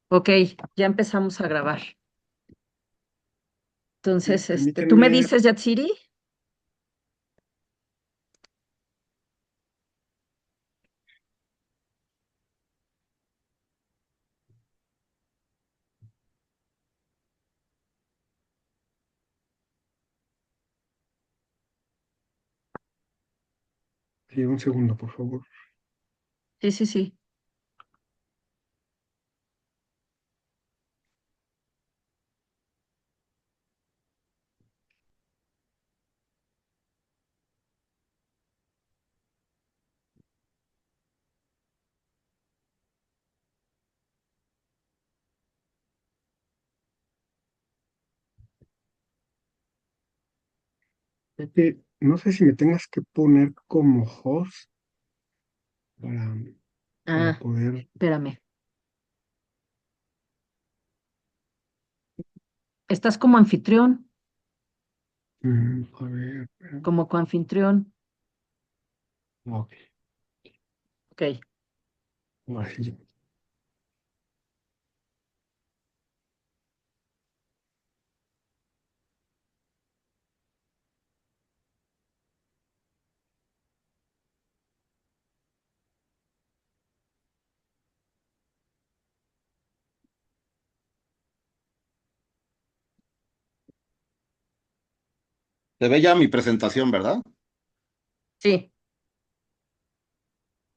Ok, ya empezamos a grabar. Sí, Entonces, ¿tú me permítanme, dices, Yatsiri? sí, un segundo, por favor. Sí, sí, sí. Pepe, no sé si me tengas que poner como host para, para Ah, poder. espérame. Estás como anfitrión, A ver, espérame. como coanfitrión. Ok, Ok. ahora sí. Se ve ya mi presentación, ¿verdad? Sí,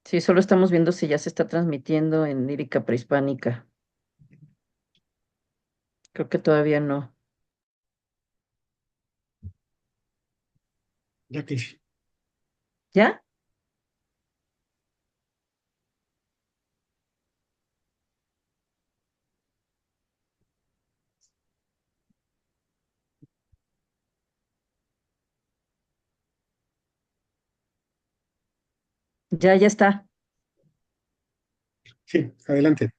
sí, solo estamos viendo si ya se está transmitiendo en Lírica Prehispánica. Creo que todavía no. Ya que sí. ¿Ya? Ya está. Sí, adelante.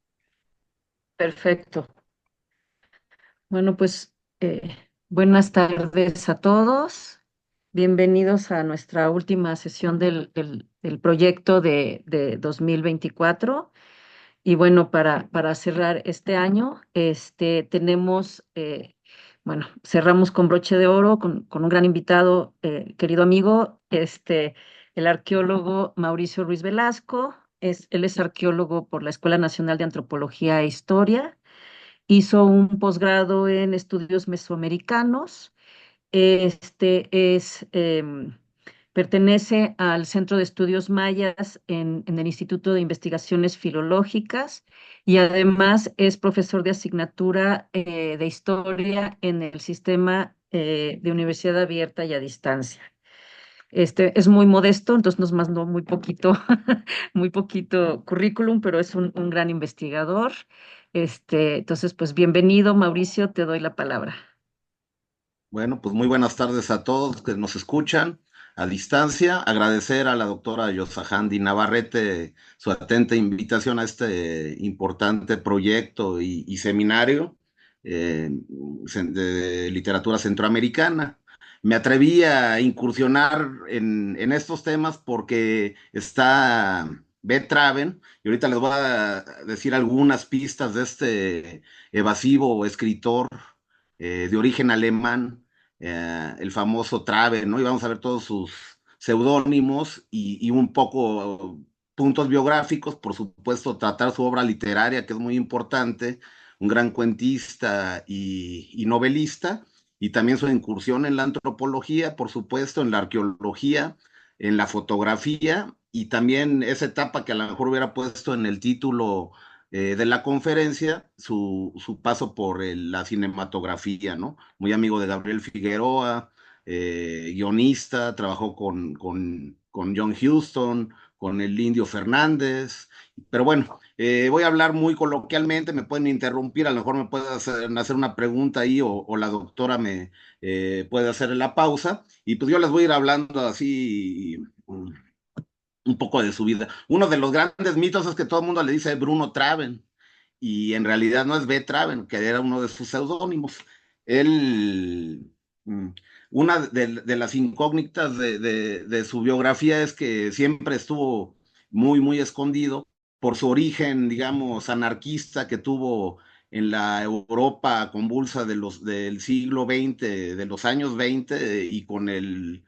Perfecto. Bueno, pues buenas tardes a todos. Bienvenidos a nuestra última sesión del proyecto de 2024. Y bueno, para cerrar este año, tenemos, cerramos con broche de oro, con un gran invitado, querido amigo, el arqueólogo Mauricio Ruiz Velasco. Él es arqueólogo por la Escuela Nacional de Antropología e Historia. Hizo un posgrado en estudios mesoamericanos. Pertenece al Centro de Estudios Mayas en el Instituto de Investigaciones Filológicas y además es profesor de asignatura de historia en el sistema de Universidad Abierta y a Distancia. Es muy modesto, entonces nos mandó muy poquito, muy poquito currículum, pero es un gran investigador. Entonces, pues bienvenido, Mauricio, te doy la palabra. Bueno, pues muy buenas tardes a todos que nos escuchan a distancia. Agradecer a la doctora Yosahandi Navarrete su atenta invitación a este importante proyecto y seminario eh, de literatura centroamericana. Me atreví a incursionar en estos temas porque está Beth Traven, y ahorita les voy a decir algunas pistas de este evasivo escritor de origen alemán, el famoso Traver, ¿no? Y vamos a ver todos sus seudónimos y un poco puntos biográficos, por supuesto, tratar su obra literaria, que es muy importante, un gran cuentista y novelista, y también su incursión en la antropología, por supuesto, en la arqueología, en la fotografía, y también esa etapa que a lo mejor hubiera puesto en el título de la conferencia, su paso por la cinematografía, ¿no? Muy amigo de Gabriel Figueroa, guionista, trabajó con John Huston, con el Indio Fernández, pero bueno, voy a hablar muy coloquialmente, me pueden interrumpir, a lo mejor me puede hacer una pregunta ahí o la doctora me puede hacer la pausa, y pues yo les voy a ir hablando así un poco de su vida. Uno de los grandes mitos es que todo el mundo le dice Bruno Traven, y en realidad no es B. Traven, que era uno de sus seudónimos. Él, mm, una de las incógnitas de su biografía es que siempre estuvo muy, muy escondido, por su origen, digamos, anarquista que tuvo en la Europa convulsa del siglo XX, de los años 20, y con el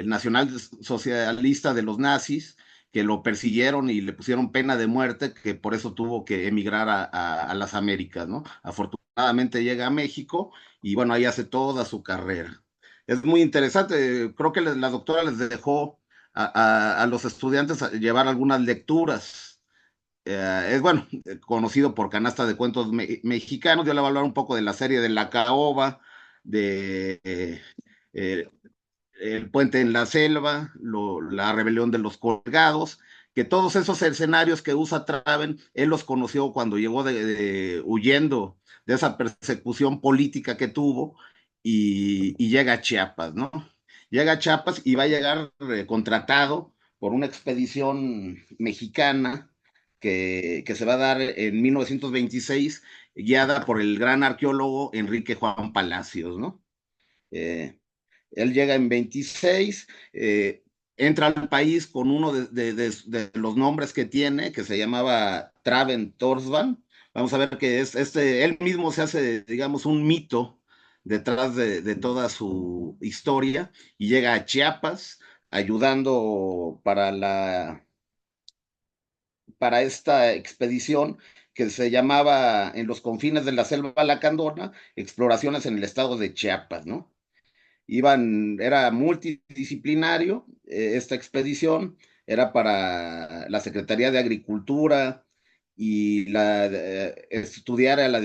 nacional socialista de los nazis, que lo persiguieron y le pusieron pena de muerte, que por eso tuvo que emigrar a las Américas, ¿no? Afortunadamente llega a México y bueno, ahí hace toda su carrera. Es muy interesante, creo que la doctora les dejó a los estudiantes a llevar algunas lecturas. Es bueno, conocido por Canasta de Cuentos Mexicanos. Yo le voy a hablar un poco de la serie de La Caoba, de eh, El Puente en la Selva, la rebelión de los colgados, que todos esos escenarios que usa Traven, él los conoció cuando llegó huyendo de esa persecución política que tuvo y llega a Chiapas, ¿no? Llega a Chiapas y va a llegar contratado por una expedición mexicana que se va a dar en 1926, guiada por el gran arqueólogo Enrique Juan Palacios, ¿no? Eh, Él llega en 26, entra al país con uno de los nombres que tiene, que se llamaba Traven Torsvan. Vamos a ver que él mismo se hace, digamos, un mito detrás de toda su historia y llega a Chiapas ayudando para esta expedición que se llamaba En los confines de la selva lacandona, exploraciones en el estado de Chiapas, ¿no? Era multidisciplinario esta expedición, era para la Secretaría de Agricultura y estudiar la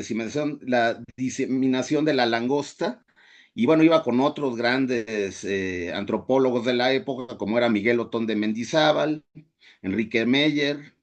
diseminación de la langosta. Y bueno, iba con otros grandes antropólogos de la época, como era Miguel Otón de Mendizábal, Enrique Meyer,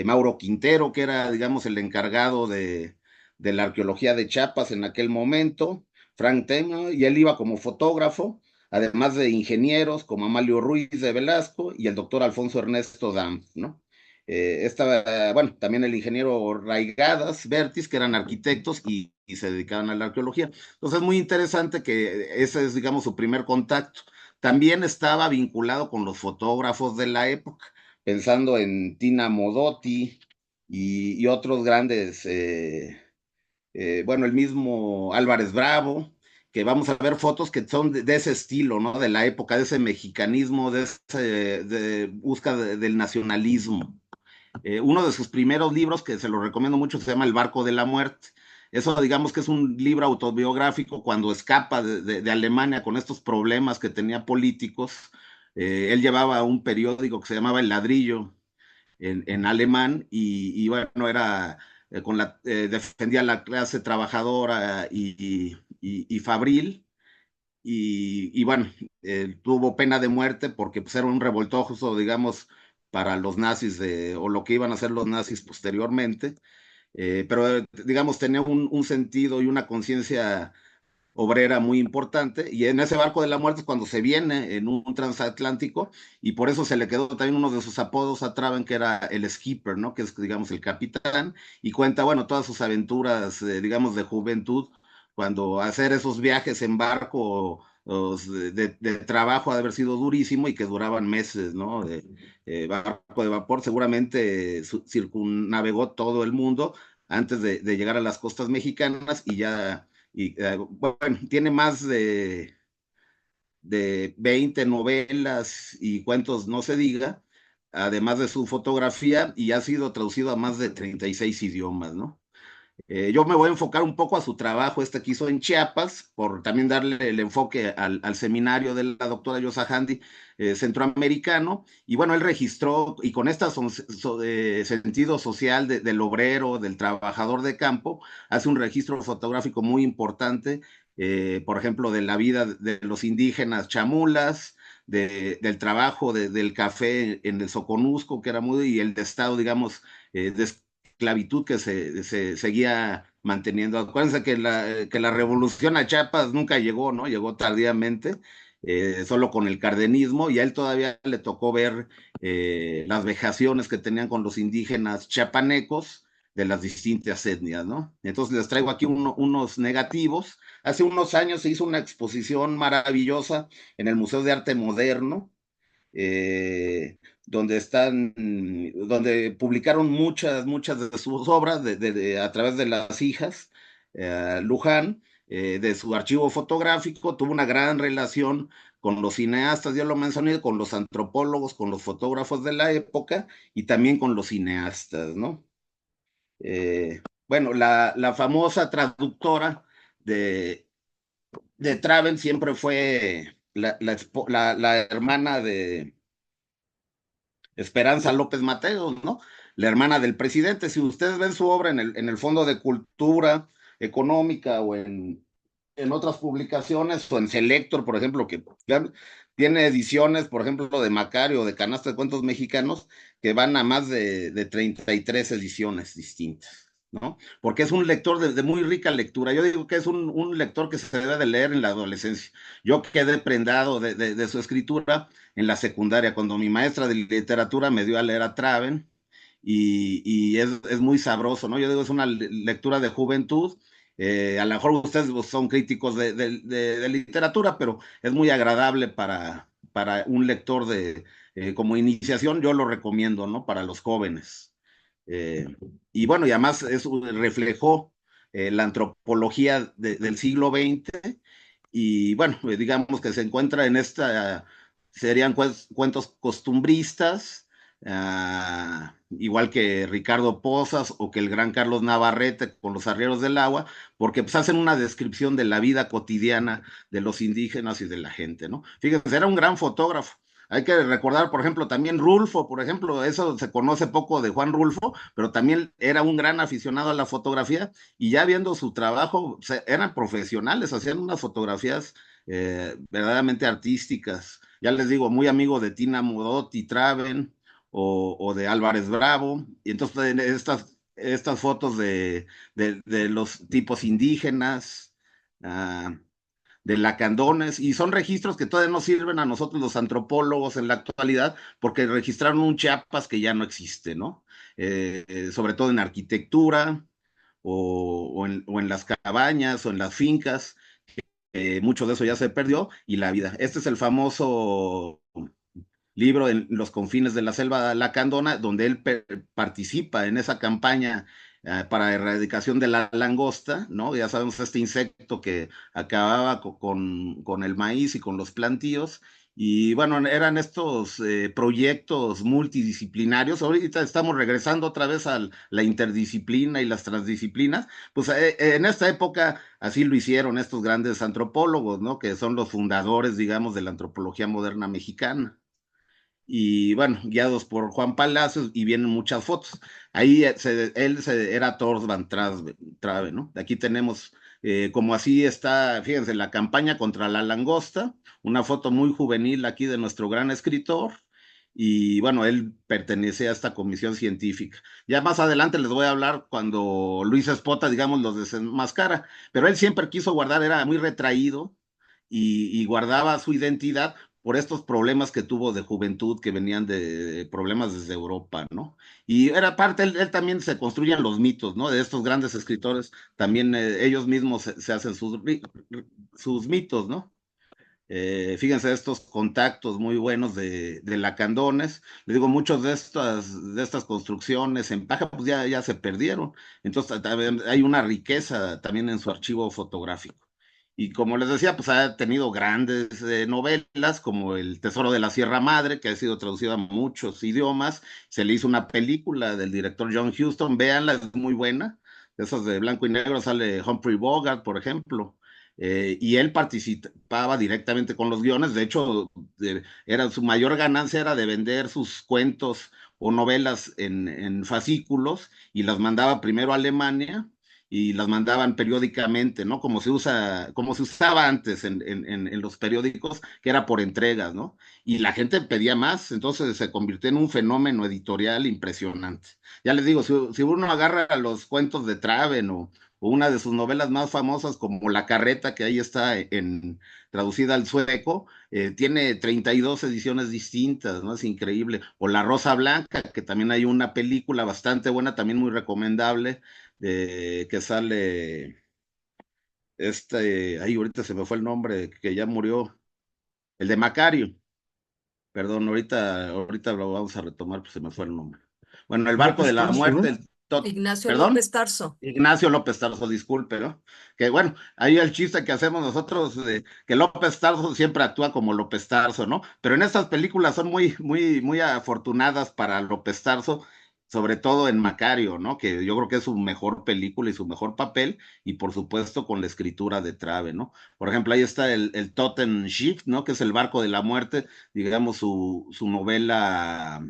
Mauro Quintero, que era, digamos, el encargado de la arqueología de Chiapas en aquel momento, Frank Tema, y él iba como fotógrafo, además de ingenieros como Amalio Ruiz de Velasco y el doctor Alfonso Ernesto Dam, ¿no? Estaba, bueno, también el ingeniero Raigadas Vertis, que eran arquitectos y se dedicaban a la arqueología. Entonces es muy interesante que ese es, digamos, su primer contacto. También estaba vinculado con los fotógrafos de la época, pensando en Tina Modotti y otros grandes, bueno, el mismo Álvarez Bravo, que vamos a ver fotos que son de ese estilo, ¿no? De la época, de ese mexicanismo, de busca del nacionalismo. Uno de sus primeros libros, que se lo recomiendo mucho, se llama El Barco de la Muerte. Eso, digamos que es un libro autobiográfico cuando escapa de Alemania con estos problemas que tenía políticos. Él llevaba un periódico que se llamaba El Ladrillo en alemán y bueno, defendía la clase trabajadora y fabril y bueno, tuvo pena de muerte porque pues, era un revoltoso, digamos, para los nazis o lo que iban a hacer los nazis posteriormente, pero digamos tenía un sentido y una conciencia obrera muy importante, y en ese barco de la muerte es cuando se viene en un transatlántico, y por eso se le quedó también uno de sus apodos a Traven, que era el skipper, ¿no? Que es, digamos, el capitán, y cuenta, bueno, todas sus aventuras, digamos, de juventud, cuando hacer esos viajes en barco de trabajo ha de haber sido durísimo y que duraban meses, ¿no? Barco de vapor, seguramente circunnavegó todo el mundo antes de llegar a las costas mexicanas y ya bueno, tiene más de 20 novelas y cuentos, no se diga, además de su fotografía, y ha sido traducido a más de 36 idiomas, ¿no? Yo me voy a enfocar un poco a su trabajo este que hizo en Chiapas, por también darle el enfoque al seminario de la doctora Yosa Handy, centroamericano, y bueno, él registró, y con este sentido social del obrero, del trabajador de campo, hace un registro fotográfico muy importante, por ejemplo, de la vida de los indígenas chamulas, del trabajo del café en el Soconusco, que era muy, y el de estado, digamos, de esclavitud que se seguía manteniendo. Acuérdense que la revolución a Chiapas nunca llegó, ¿no? Llegó tardíamente, solo con el cardenismo, y a él todavía le tocó ver las vejaciones que tenían con los indígenas chiapanecos de las distintas etnias, ¿no? Entonces les traigo aquí unos negativos. Hace unos años se hizo una exposición maravillosa en el Museo de Arte Moderno, eh, donde publicaron muchas de sus obras a través de las hijas. Luján, de su archivo fotográfico, tuvo una gran relación con los cineastas, ya lo mencioné, con los antropólogos, con los fotógrafos de la época y también con los cineastas, ¿no? Bueno, la famosa traductora de, de Traven siempre fue la hermana de Esperanza López Mateos, ¿no? La hermana del presidente. Si ustedes ven su obra en el Fondo de Cultura Económica o en otras publicaciones, o en Selector, por ejemplo, que tiene ediciones, por ejemplo, de Macario, de Canasta de Cuentos Mexicanos, que van a más de 33 ediciones distintas. ¿No? Porque es un lector de muy rica lectura. Yo digo que es un lector que se debe de leer en la adolescencia. Yo quedé prendado de su escritura en la secundaria, cuando mi maestra de literatura me dio a leer a Traven, y es muy sabroso, ¿no? Yo digo, es una lectura de juventud. A lo mejor ustedes son críticos de literatura, pero es muy agradable para un lector como iniciación, yo lo recomiendo, ¿no? Para los jóvenes. Eh, y bueno, y además eso reflejó la antropología del siglo XX, y bueno, digamos que se encuentra en serían cuentos costumbristas, igual que Ricardo Pozas o que el gran Carlos Navarrete con Los Arrieros del Agua, porque pues hacen una descripción de la vida cotidiana de los indígenas y de la gente, ¿no? Fíjense, era un gran fotógrafo. Hay que recordar, por ejemplo, también Rulfo, por ejemplo, eso se conoce poco de Juan Rulfo, pero también era un gran aficionado a la fotografía, y ya viendo su trabajo, o sea, eran profesionales, hacían unas fotografías verdaderamente artísticas. Ya les digo, muy amigo de Tina Modotti, Traven, o de Álvarez Bravo, y entonces estas fotos de los tipos indígenas, uh, de lacandones, y son registros que todavía nos sirven a nosotros los antropólogos en la actualidad, porque registraron un Chiapas que ya no existe, ¿no? Sobre todo en arquitectura, o en las cabañas, o en las fincas. Mucho de eso ya se perdió, y la vida. Este es el famoso libro En los confines de la selva lacandona, donde él participa en esa campaña para erradicación de la langosta, ¿no? Ya sabemos, este insecto que acababa con el maíz y con los plantíos. Y bueno, eran estos proyectos multidisciplinarios. Ahorita estamos regresando otra vez a la interdisciplina y las transdisciplinas. Pues en esta época así lo hicieron estos grandes antropólogos, ¿no? Que son los fundadores, digamos, de la antropología moderna mexicana. Y bueno, guiados por Juan Palacios, y vienen muchas fotos. Ahí era Thors Van Trave, ¿no? Aquí tenemos, como así está, fíjense, la campaña contra la langosta, una foto muy juvenil aquí de nuestro gran escritor, y bueno, él pertenece a esta comisión científica. Ya más adelante les voy a hablar cuando Luis Espota, digamos, los desenmascara, pero él siempre quiso guardar, era muy retraído, y guardaba su identidad por estos problemas que tuvo de juventud, que venían de problemas desde Europa, ¿no? Y era parte, él también se construyen los mitos, ¿no? De estos grandes escritores, también ellos mismos se hacen sus mitos, ¿no? Fíjense estos contactos muy buenos de lacandones. Les digo, muchos de estas construcciones en paja, pues ya se perdieron. Entonces, también hay una riqueza también en su archivo fotográfico. Y como les decía, pues ha tenido grandes novelas, como El Tesoro de la Sierra Madre, que ha sido traducido a muchos idiomas. Se le hizo una película del director John Huston, véanla, es muy buena. De esos de blanco y negro sale Humphrey Bogart, por ejemplo. Y él participaba directamente con los guiones. De hecho, su mayor ganancia era de vender sus cuentos o novelas en fascículos, y las mandaba primero a Alemania, y las mandaban periódicamente, ¿no? Como se usaba antes en los periódicos, que era por entregas, ¿no? Y la gente pedía más, entonces se convirtió en un fenómeno editorial impresionante. Ya les digo, si uno agarra los cuentos de Traven, o una de sus novelas más famosas, como La Carreta, que ahí está traducida al sueco, tiene 32 ediciones distintas, ¿no? Es increíble. O La Rosa Blanca, que también hay una película bastante buena, también muy recomendable, que sale ahí ahorita se me fue el nombre, que ya murió, el de Macario. Perdón, ahorita lo vamos a retomar, pues se me fue el nombre. Bueno, el barco López de la Tarso, muerte, ¿no? Ignacio ¿perdón? López Tarso. Ignacio López Tarso, disculpe, ¿no? Que bueno, ahí el chiste que hacemos nosotros, que López Tarso siempre actúa como López Tarso, ¿no? Pero en estas películas son muy afortunadas para López Tarso, sobre todo en Macario, ¿no? Que yo creo que es su mejor película y su mejor papel, y por supuesto con la escritura de Trave, ¿no? Por ejemplo, ahí está el Totennschiff, ¿no? Que es el barco de la muerte, digamos, su novela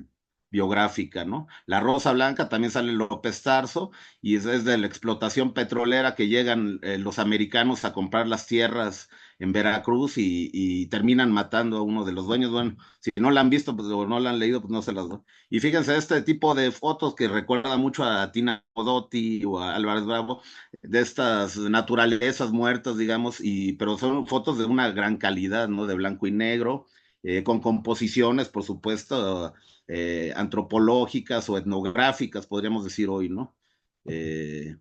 biográfica, ¿no? La Rosa Blanca también sale López Tarso, y es de la explotación petrolera que llegan los americanos a comprar las tierras en Veracruz y terminan matando a uno de los dueños. Bueno, si no la han visto pues, o no la han leído, pues no se las doy. Y fíjense, este tipo de fotos que recuerda mucho a Tina Modotti o a Álvarez Bravo, de estas naturalezas muertas, digamos, pero son fotos de una gran calidad, ¿no? De blanco y negro, con composiciones, por supuesto, antropológicas o etnográficas, podríamos decir hoy, ¿no? Eh,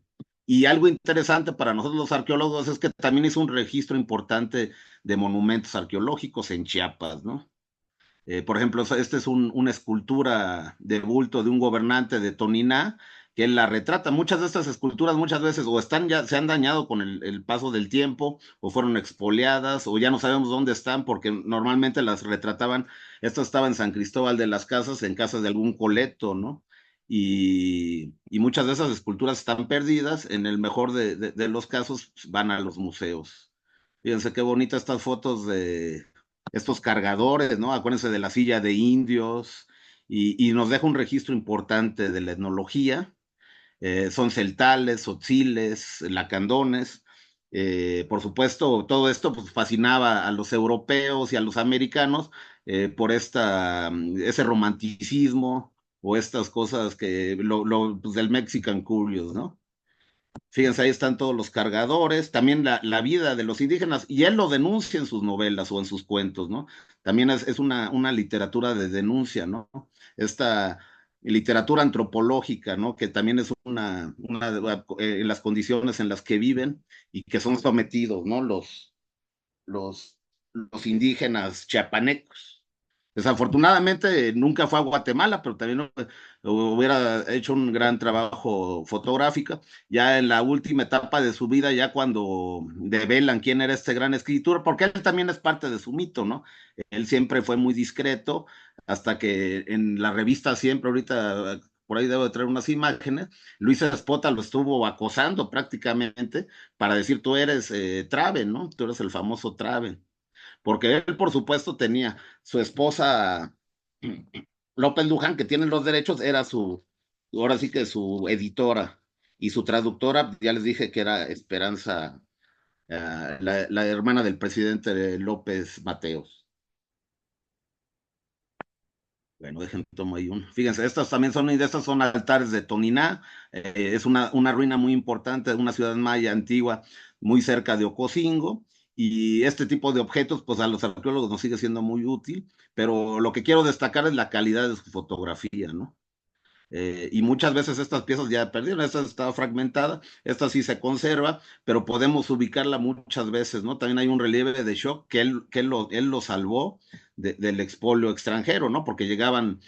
y algo interesante para nosotros los arqueólogos es que también hizo un registro importante de monumentos arqueológicos en Chiapas, ¿no? Por ejemplo, esta es una escultura de bulto de un gobernante de Toniná, que él la retrata. Muchas de estas esculturas muchas veces o están ya, se han dañado con el paso del tiempo, o fueron expoliadas, o ya no sabemos dónde están, porque normalmente las retrataban, esto estaba en San Cristóbal de las Casas, en casa de algún colecto, ¿no? Y muchas de esas esculturas están perdidas, en el mejor de los casos van a los museos. Fíjense qué bonitas estas fotos de estos cargadores, ¿no? Acuérdense de la silla de indios, y nos deja un registro importante de la etnología. Son celtales, tzotziles, lacandones. Por supuesto, todo esto pues, fascinaba a los europeos y a los americanos por ese romanticismo o estas cosas pues, del Mexican Curious, ¿no? Fíjense, ahí están todos los cargadores, también la vida de los indígenas, y él lo denuncia en sus novelas o en sus cuentos, ¿no? También es una literatura de denuncia, ¿no? Esta literatura antropológica, ¿no? Que también es en las condiciones en las que viven y que son sometidos, ¿no? Los, los indígenas chiapanecos. Desafortunadamente nunca fue a Guatemala, pero también hubiera hecho un gran trabajo fotográfico. Ya en la última etapa de su vida, ya cuando develan quién era este gran escritor, porque él también es parte de su mito, ¿no? Él siempre fue muy discreto, hasta que en la revista Siempre, ahorita por ahí debo de traer unas imágenes, Luis Espota lo estuvo acosando prácticamente para decir, tú eres Trave, ¿no? Tú eres el famoso Trave, porque él, por supuesto, tenía su esposa López Luján, que tiene los derechos, era ahora sí que su editora, y su traductora, ya les dije que era Esperanza, la hermana del presidente López Mateos. Bueno, dejen tomo ahí uno. Fíjense, estas son altares de Toniná, es una ruina muy importante de una ciudad maya antigua, muy cerca de Ocosingo, y este tipo de objetos, pues a los arqueólogos nos sigue siendo muy útil, pero lo que quiero destacar es la calidad de su fotografía, ¿no? Y muchas veces estas piezas ya perdieron, esta está fragmentada, esta sí se conserva, pero podemos ubicarla muchas veces, ¿no? También hay un relieve de shock que él lo salvó del expolio extranjero, ¿no? Porque llegaban,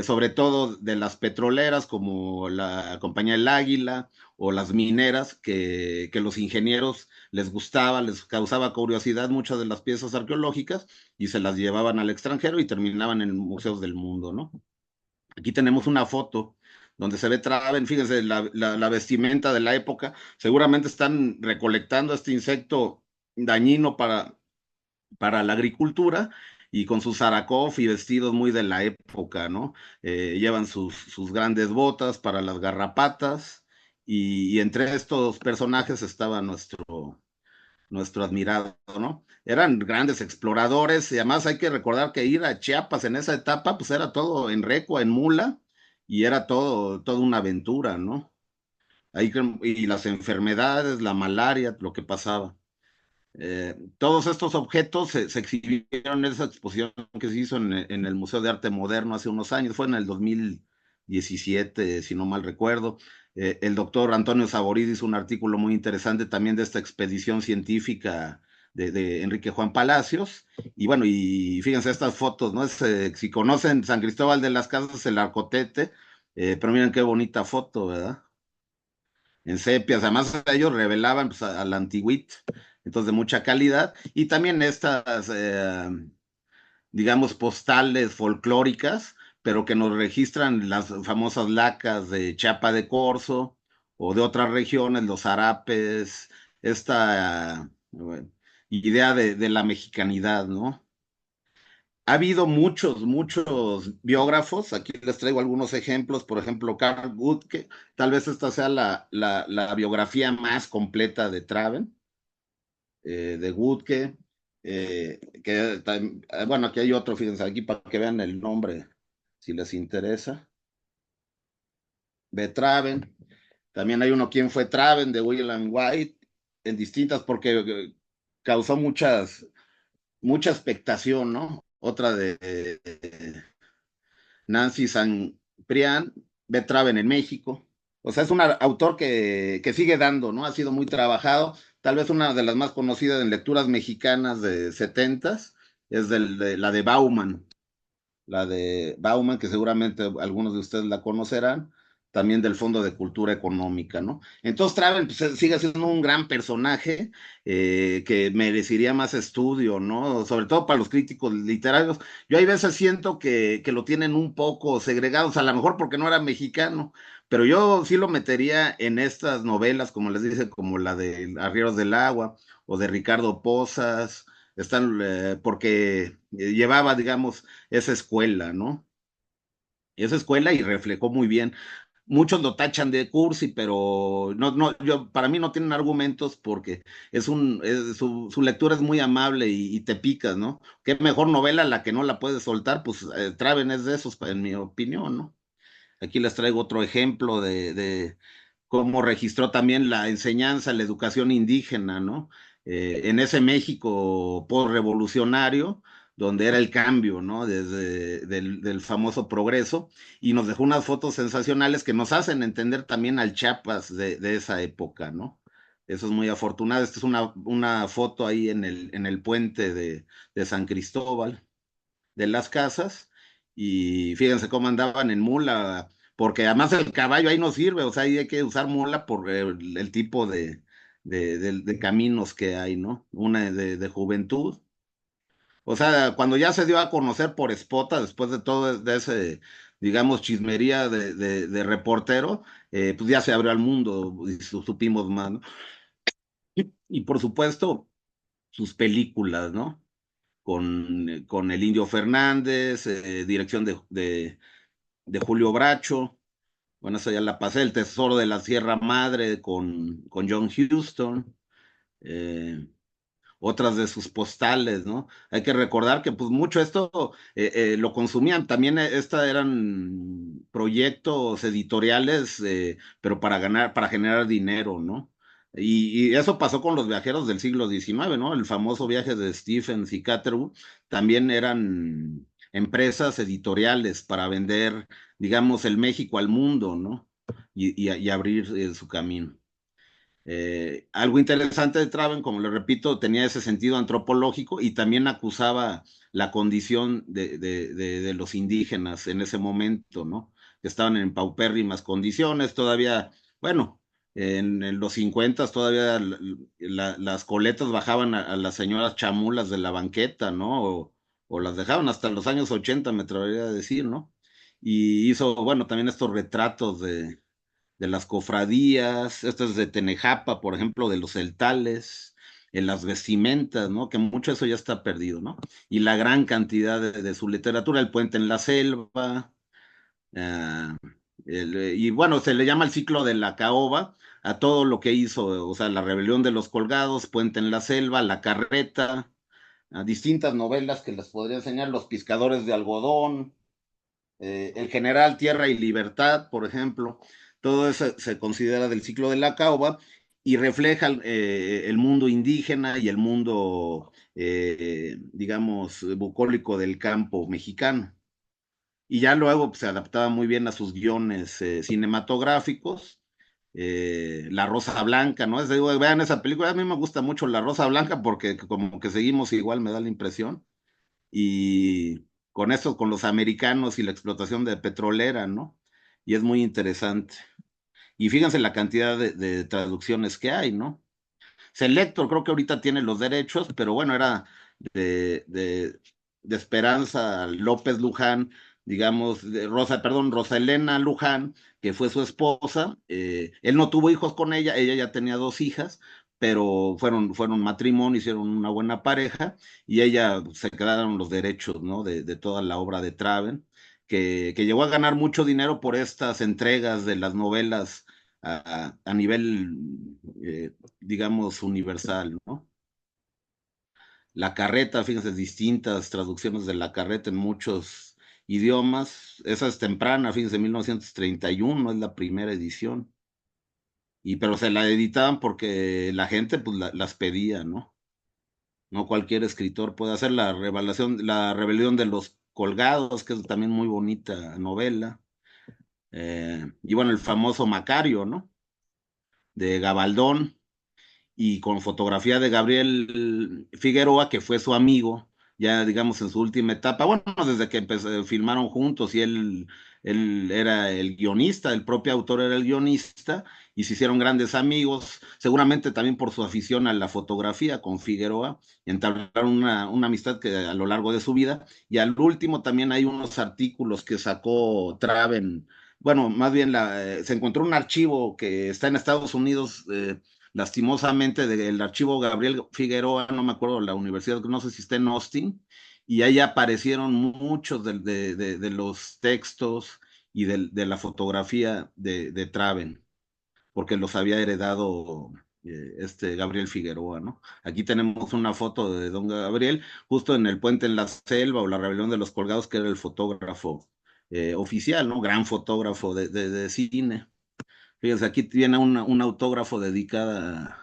sobre todo de las petroleras, como la compañía El Águila o las mineras, que los ingenieros les gustaba, les causaba curiosidad muchas de las piezas arqueológicas, y se las llevaban al extranjero y terminaban en museos del mundo, ¿no? Aquí tenemos una foto donde se ve Traven, fíjense, la vestimenta de la época. Seguramente están recolectando este insecto dañino para la agricultura, y con sus zaracof y vestidos muy de la época, ¿no? Llevan sus grandes botas para las garrapatas, y entre estos personajes estaba nuestro admirado, ¿no? Eran grandes exploradores, y además hay que recordar que ir a Chiapas en esa etapa, pues era todo en recua, en mula, y era toda una aventura, ¿no? Y las enfermedades, la malaria, lo que pasaba. Todos estos objetos se exhibieron en esa exposición que se hizo en el Museo de Arte Moderno hace unos años, fue en el 2017, si no mal recuerdo. El doctor Antonio Saborín hizo un artículo muy interesante también de esta expedición científica de Enrique Juan Palacios. Y bueno, y fíjense estas fotos, ¿no? Si conocen San Cristóbal de las Casas, el Arcotete, pero miren qué bonita foto, ¿verdad? En sepias, además ellos revelaban pues, a la antigüita, entonces de mucha calidad, y también estas, digamos, postales folclóricas, pero que nos registran las famosas lacas de Chiapa de Corzo o de otras regiones, los zarapes, esta idea de la mexicanidad, ¿no? Ha habido muchos biógrafos, aquí les traigo algunos ejemplos, por ejemplo, Carl Guttke, tal vez esta sea la biografía más completa de Traven, de Guttke, bueno, aquí hay otro, fíjense, aquí para que vean el nombre, si les interesa, de Traven, también hay uno, ¿Quién fue Traven? De William White, en distintas, porque causó mucha expectación, ¿no? Otra de Nancy San Prián, Betraven en México. O sea, es un autor que sigue dando, ¿no? Ha sido muy trabajado. Tal vez una de las más conocidas en lecturas mexicanas de setentas es la de Bauman, que seguramente algunos de ustedes la conocerán, también del Fondo de Cultura Económica, ¿no? Entonces Traven pues, sigue siendo un gran personaje que merecería más estudio, ¿no? Sobre todo para los críticos literarios. Yo hay veces siento que lo tienen un poco segregados, a lo mejor porque no era mexicano, pero yo sí lo metería en estas novelas, como les dice, como la de Arrieros del Agua o de Ricardo Posas, porque llevaba, digamos, esa escuela, ¿no? Esa escuela y reflejó muy bien. Muchos lo tachan de cursi, pero para mí no tienen argumentos porque su lectura es muy amable y te picas, ¿no? Qué mejor novela la que no la puedes soltar, pues Traven es de esos, en mi opinión, ¿no? Aquí les traigo otro ejemplo de cómo registró también la enseñanza, la educación indígena, ¿no? En ese México postrevolucionario, donde era el cambio, ¿no? Desde del famoso progreso, y nos dejó unas fotos sensacionales que nos hacen entender también al Chiapas de esa época, ¿no? Eso es muy afortunado. Esta es una foto ahí en el puente de San Cristóbal de las Casas, y fíjense cómo andaban en mula, porque además el caballo ahí no sirve, o sea, ahí hay que usar mula por el tipo de caminos que hay, ¿no? Una de juventud. O sea, cuando ya se dio a conocer por Spota, después de todo de ese, digamos, chismería de reportero, pues ya se abrió al mundo y supimos más, ¿no? Y por supuesto, sus películas, ¿no? Con el Indio Fernández, dirección de Julio Bracho. Bueno, esa ya la pasé, El Tesoro de la Sierra Madre con John Huston. eh, Otras de sus postales, ¿no? Hay que recordar que pues mucho esto lo consumían, también eran proyectos editoriales, pero para generar dinero, ¿no? Y eso pasó con los viajeros del siglo XIX, ¿no? El famoso viaje de Stephens y Catherwood también eran empresas editoriales para vender, digamos, el México al mundo, ¿no? Y abrir su camino. Algo interesante de Traven, como le repito, tenía ese sentido antropológico y también acusaba la condición de los indígenas en ese momento, ¿no? Que estaban en paupérrimas condiciones, todavía, bueno, en los 50 todavía las coletas bajaban a las señoras chamulas de la banqueta, ¿no? O las dejaban hasta los años 80, me atrevería a decir, ¿no? Y hizo, bueno, también estos retratos de las cofradías, esto es de Tenejapa, por ejemplo, de los celtales, en las vestimentas, ¿no? Que mucho eso ya está perdido, ¿no? Y la gran cantidad de su literatura, El puente en la selva, ah, y bueno, se le llama el ciclo de la caoba a todo lo que hizo, o sea, La rebelión de los colgados, Puente en la selva, La carreta, a distintas novelas que les podría enseñar, Los pescadores de algodón, El general Tierra y Libertad, por ejemplo, todo eso se considera del ciclo de la caoba y refleja el mundo indígena y el mundo, digamos, bucólico del campo mexicano. Y ya luego pues, se adaptaba muy bien a sus guiones cinematográficos, La Rosa Blanca, ¿no? Digo, vean esa película, a mí me gusta mucho La Rosa Blanca porque como que seguimos igual, me da la impresión, y con eso, con los americanos y la explotación de petrolera, ¿no? Y es muy interesante. Y fíjense la cantidad de traducciones que hay, ¿no? Selector creo que ahorita tiene los derechos, pero bueno, era de, de, de Esperanza López Luján, digamos, Rosa Elena Luján, que fue su esposa. Él no tuvo hijos con ella ya tenía dos hijas, pero fueron matrimonio, hicieron una buena pareja, y ella se quedaron los derechos, ¿no? De toda la obra de Traven, que llegó a ganar mucho dinero por estas entregas de las novelas a nivel, digamos, universal, ¿no? La carreta, fíjense, distintas traducciones de la carreta en muchos idiomas. Esa es temprana, fíjense, 1931 es la primera edición. Pero se la editaban porque la gente pues las pedía, ¿no? No cualquier escritor puede hacer la rebelión de los colgados, que es también muy bonita novela. Y bueno, el famoso Macario, ¿no? De Gabaldón, y con fotografía de Gabriel Figueroa, que fue su amigo, ya digamos en su última etapa, bueno, desde que filmaron juntos, y él era el guionista, el propio autor era el guionista, y se hicieron grandes amigos, seguramente también por su afición a la fotografía con Figueroa, y entablaron una amistad que a lo largo de su vida, y al último también hay unos artículos que sacó Traven. Bueno, más bien se encontró un archivo que está en Estados Unidos, lastimosamente, del archivo Gabriel Figueroa, no me acuerdo la universidad, no sé si está en Austin, y ahí aparecieron muchos de los textos y la fotografía de Traven, porque los había heredado este Gabriel Figueroa, ¿no? Aquí tenemos una foto de don Gabriel, justo en el Puente en la Selva o la Rebelión de los Colgados, que era el fotógrafo oficial, ¿no? Gran fotógrafo de cine. Fíjense, aquí tiene un autógrafo dedicada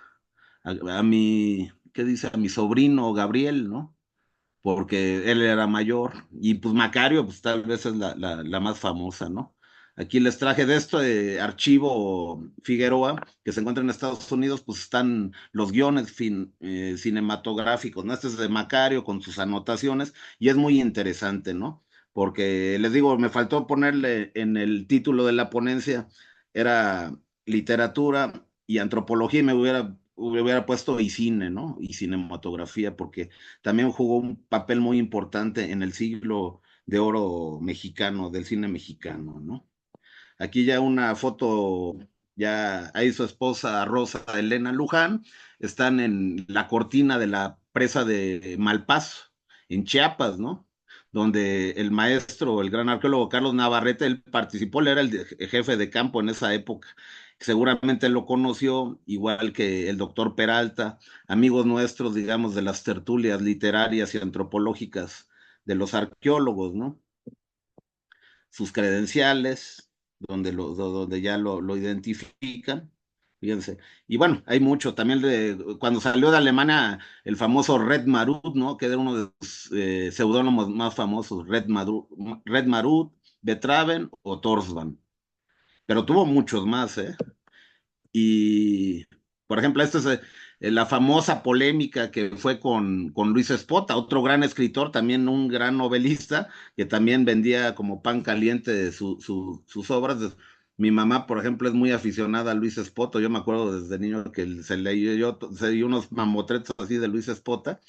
a mi, ¿qué dice? A mi sobrino Gabriel, ¿no? Porque él era mayor. Y pues Macario, pues tal vez es la más famosa, ¿no? Aquí les traje de esto de archivo Figueroa, que se encuentra en Estados Unidos, pues están los guiones cinematográficos, ¿no? Este es de Macario con sus anotaciones, y es muy interesante, ¿no? Porque les digo, me faltó ponerle en el título de la ponencia, era literatura y antropología, y hubiera puesto y cine, ¿no? Y cinematografía, porque también jugó un papel muy importante en el siglo de oro mexicano, del cine mexicano, ¿no? Aquí ya una foto, ya ahí su esposa Rosa Elena Luján, están en la cortina de la presa de Malpaso, en Chiapas, ¿no? Donde el maestro, el gran arqueólogo Carlos Navarrete, él participó, él era el jefe de campo en esa época. Seguramente lo conoció, igual que el doctor Peralta, amigos nuestros, digamos, de las tertulias literarias y antropológicas de los arqueólogos, ¿no? Sus credenciales, donde ya lo identifican, fíjense. Y bueno, hay mucho, también cuando salió de Alemania el famoso Red Marut, ¿no? Que era uno de los seudónimos más famosos, Red Marut, Betraven o Torsban. Pero tuvo muchos más, ¿eh? Y, por ejemplo, esta es la famosa polémica que fue con Luis Espota, otro gran escritor, también un gran novelista, que también vendía como pan caliente sus obras. Mi mamá, por ejemplo, es muy aficionada a Luis Espota. Yo me acuerdo desde niño que se leyó unos mamotretos así de Luis Espota,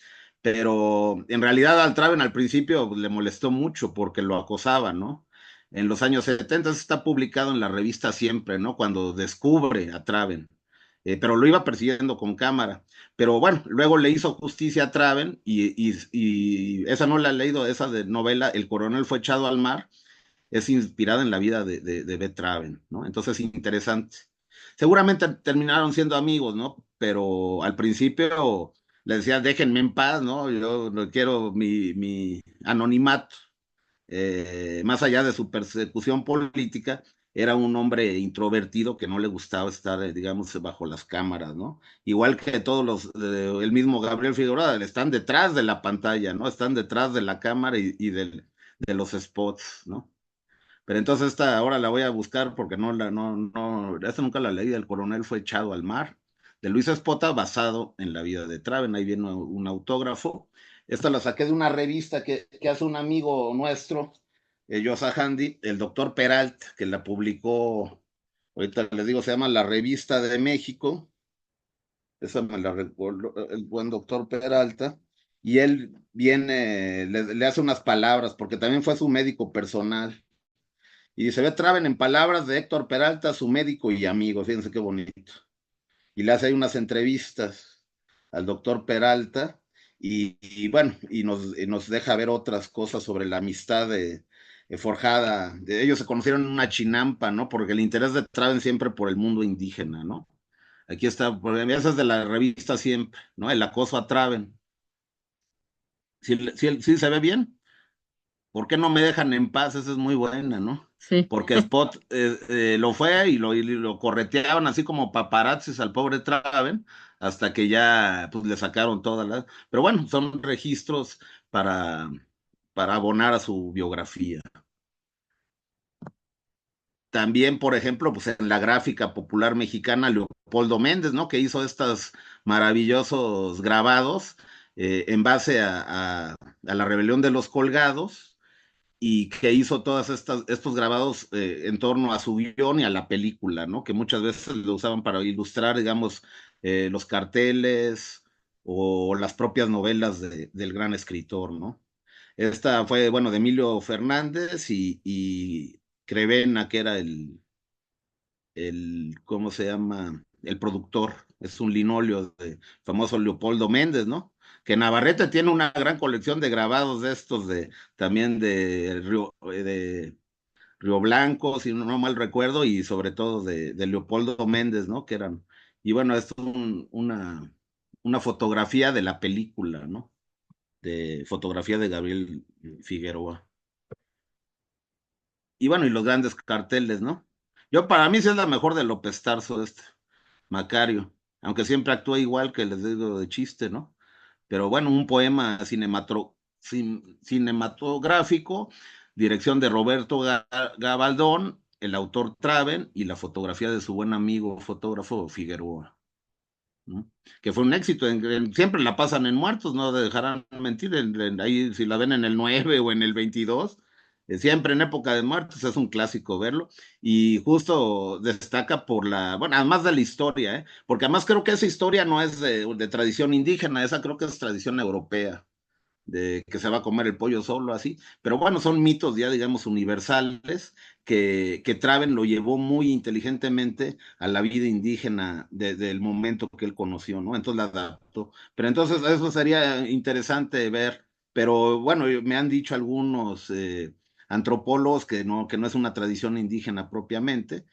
pero en realidad al Traven al principio le molestó mucho porque lo acosaba, ¿no? En los años 70 está publicado en la revista Siempre, ¿no? Cuando descubre a Traven, pero lo iba persiguiendo con cámara. Pero bueno, luego le hizo justicia a Traven, y esa no la he leído, esa de novela, El coronel fue echado al mar, es inspirada en la vida de B. Traven, ¿no? Entonces, interesante. Seguramente terminaron siendo amigos, ¿no? Pero al principio le decía, déjenme en paz, ¿no? Yo no quiero mi anonimato. Más allá de su persecución política, era un hombre introvertido que no le gustaba estar, digamos, bajo las cámaras, ¿no? Igual que todos el mismo Gabriel Figueroa, están detrás de la pantalla, ¿no? Están detrás de la cámara y de los spots, ¿no? Pero entonces esta ahora la voy a buscar porque esta nunca la leí. El coronel fue echado al mar, de Luis Espota, basado en la vida de Traven. Ahí viene un autógrafo. Esta la saqué de una revista que hace un amigo nuestro, Yosa Handy, el doctor Peralta, que la publicó, ahorita les digo, se llama La Revista de México. Esa me la recuerdo, el buen doctor Peralta. Y él viene, le hace unas palabras, porque también fue su médico personal. Y se ve Traven en palabras de Héctor Peralta, su médico y amigo. Fíjense qué bonito. Y le hace ahí unas entrevistas al doctor Peralta y bueno, y nos deja ver otras cosas sobre la amistad forjada. Ellos se conocieron en una chinampa, ¿no? Porque el interés de Traven siempre por el mundo indígena, ¿no? Aquí está, porque esa es de la revista siempre, ¿no? El acoso a Traven. Sí se ve bien. ¿Por qué no me dejan en paz? Esa es muy buena, ¿no? Sí, Porque Spot lo fue y lo correteaban así como paparazzis al pobre Traven, hasta que ya pues, le sacaron todas las... Pero bueno, son registros para, para abonar a su biografía. También, por ejemplo, pues en la gráfica popular mexicana, Leopoldo Méndez, ¿no? Que hizo estos maravillosos grabados en base a la rebelión de los colgados y que hizo todas estos grabados en torno a su guión y a la película, ¿no? Que muchas veces lo usaban para ilustrar, digamos, los carteles o las propias novelas del gran escritor, ¿no? Esta fue, bueno, de Emilio Fernández y Crevena, que era ¿cómo se llama? El productor. Es un linoleo de famoso Leopoldo Méndez, ¿no? Que Navarrete tiene una gran colección de grabados de estos también de Río Blanco, si no mal recuerdo, y sobre todo de Leopoldo Méndez, ¿no? Que eran, y bueno, esto es una fotografía de la película, ¿no? De fotografía de Gabriel Figueroa. Y bueno, y los grandes carteles, ¿no? Yo para mí sí es la mejor de López Tarso, Macario, aunque siempre actúa igual que les digo de chiste, ¿no? Pero bueno, un poema cinematográfico, dirección de Roberto Gabaldón, el autor Traven y la fotografía de su buen amigo fotógrafo Figueroa, ¿no? Que fue un éxito, siempre la pasan en muertos, no dejarán mentir, ahí si la ven en el 9 o en el 22, siempre en época de muertos es un clásico verlo, y justo destaca por bueno, además de la historia, porque además creo que esa historia no es de tradición indígena, esa creo que es tradición europea de que se va a comer el pollo solo, así. Pero bueno, son mitos ya, digamos, universales que Traven lo llevó muy inteligentemente a la vida indígena del momento que él conoció, ¿no? Entonces la adaptó. Pero entonces eso sería interesante ver. Pero bueno, me han dicho algunos antropólogos que no es una tradición indígena propiamente,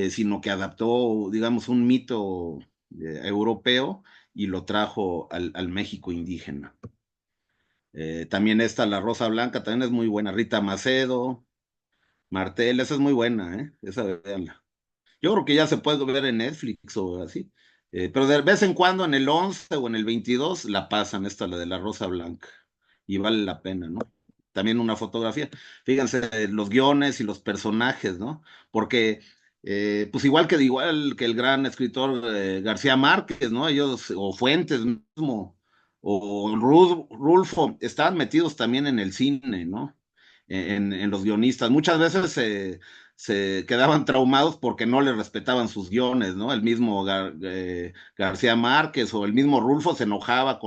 sino que adaptó, digamos, un mito europeo y lo trajo al México indígena. También esta, La Rosa Blanca, también es muy buena. Rita Macedo, Martel, esa es muy buena, ¿eh? Esa, véanla. Yo creo que ya se puede ver en Netflix o así. Pero de vez en cuando en el 11 o en el 22 la pasan, esta, la de La Rosa Blanca. Y vale la pena, ¿no? También una fotografía. Fíjense, los guiones y los personajes, ¿no? Porque, pues igual que el gran escritor García Márquez, ¿no? Ellos, o Fuentes mismo, o Rulfo, estaban metidos también en el cine, ¿no? En los guionistas. Muchas veces se quedaban traumados porque no le respetaban sus guiones, ¿no? El mismo García Márquez o el mismo Rulfo se enojaba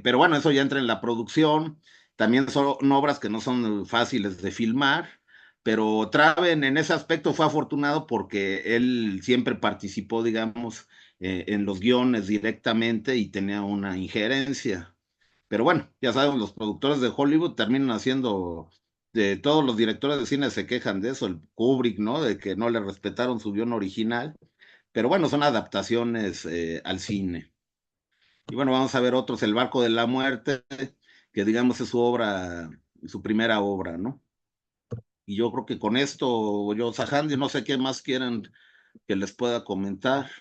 pero bueno, eso ya entra en la producción. También son obras que no son fáciles de filmar, pero Traven en ese aspecto fue afortunado porque él siempre participó, digamos, en los guiones directamente y tenía una injerencia. Pero bueno, ya sabemos, los productores de Hollywood terminan haciendo, todos los directores de cine se quejan de eso, el Kubrick, ¿no? De que no le respetaron su guión original, pero bueno, son adaptaciones al cine. Y bueno, vamos a ver otros, El Barco de la Muerte, que digamos es su obra, su primera obra, ¿no? Y yo creo que con esto, yo, Sajandi, no sé qué más quieren que les pueda comentar.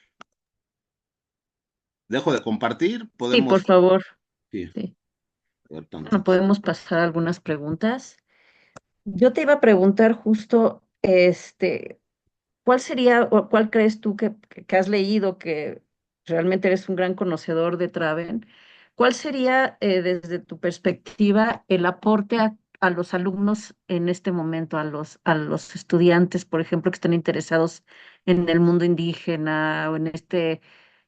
Dejo de compartir, sí, por podemos, favor. sí, Sí. a ver Bueno, tantito. podemos pasar algunas preguntas. Yo te iba a preguntar justo, ¿cuál sería o cuál crees tú que has leído que realmente eres un gran conocedor de Traven? ¿Cuál sería, desde tu perspectiva, el aporte a los alumnos en este momento, a los estudiantes, por ejemplo, que están interesados en el mundo indígena o en este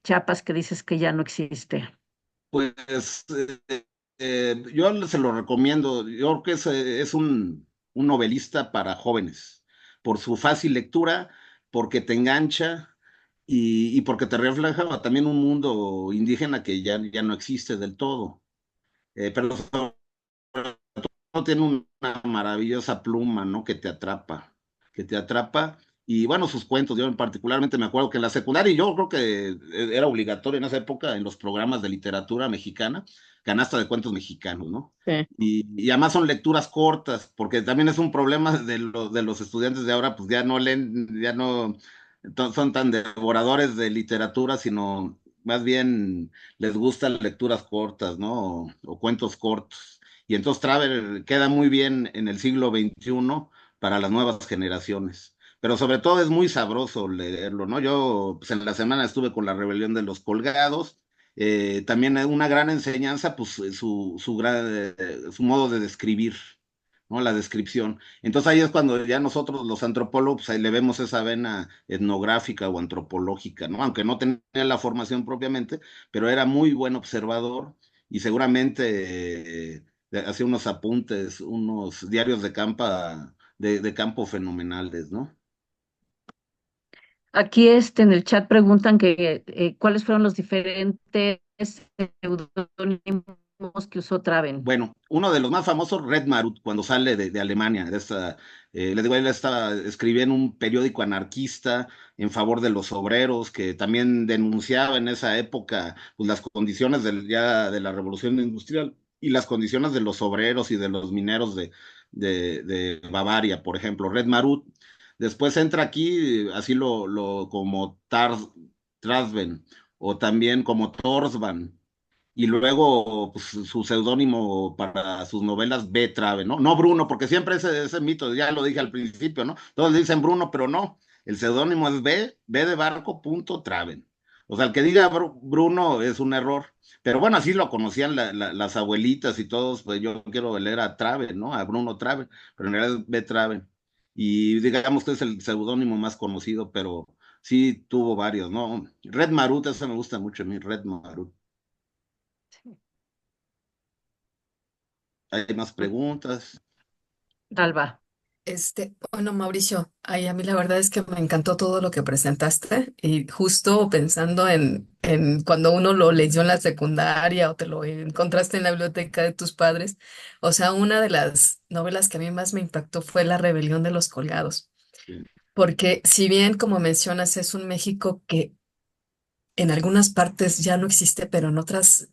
Chiapas que dices que ya no existe? Pues yo se lo recomiendo. Yo creo que es un novelista para jóvenes, por su fácil lectura, porque te engancha y porque te refleja también un mundo indígena que ya no existe del todo. Pero no tiene una maravillosa pluma, ¿no? Que te atrapa. Y bueno, sus cuentos, yo particularmente me acuerdo que en la secundaria, y yo creo que era obligatorio en esa época en los programas de literatura mexicana, canasta de cuentos mexicanos, ¿no? Sí. Y además son lecturas cortas, porque también es un problema de los estudiantes de ahora, pues ya no leen, ya no son tan devoradores de literatura, sino más bien les gustan lecturas cortas, ¿no? O cuentos cortos. Y entonces Travel queda muy bien en el siglo XXI para las nuevas generaciones. Pero sobre todo es muy sabroso leerlo, ¿no? Yo pues, en la semana estuve con La Rebelión de los Colgados. También es una gran enseñanza, pues su modo de describir, ¿no? La descripción. Entonces ahí es cuando ya nosotros los antropólogos, pues, ahí le vemos esa vena etnográfica o antropológica, ¿no? Aunque no tenía la formación propiamente, pero era muy buen observador y seguramente hacía unos apuntes, unos diarios de campo fenomenales, ¿no? Aquí en el chat preguntan que cuáles fueron los diferentes seudónimos que usó Traven. Bueno, uno de los más famosos, Red Marut, cuando sale de Alemania, les digo, él estaba escribiendo en un periódico anarquista en favor de los obreros, que también denunciaba en esa época pues, las condiciones ya de la revolución industrial y las condiciones de los obreros y de los mineros de Bavaria, por ejemplo, Red Marut. Después entra aquí, así como Trasven, o también como Torsvan, y luego pues, su seudónimo para sus novelas B. Trave, ¿no? No Bruno, porque siempre ese mito, ya lo dije al principio, ¿no? Todos le dicen Bruno, pero no. El seudónimo es B de barco, punto, Traven. O sea, el que diga Bruno es un error. Pero bueno, así lo conocían las abuelitas y todos, pues yo quiero leer a Traven, ¿no? A Bruno Traven, pero en realidad es B. Traven. Y digamos que es el seudónimo más conocido, pero sí tuvo varios, ¿no? Red Marut, esa me gusta mucho a mí, Red Marut. Hay más preguntas. Alba. Bueno, Mauricio, ay, a mí la verdad es que me encantó todo lo que presentaste y justo pensando en cuando uno lo leyó en la secundaria o te lo encontraste en la biblioteca de tus padres, o sea, una de las novelas que a mí más me impactó fue La Rebelión de los Colgados, Sí, porque si bien, como mencionas, es un México que en algunas partes ya no existe, pero en otras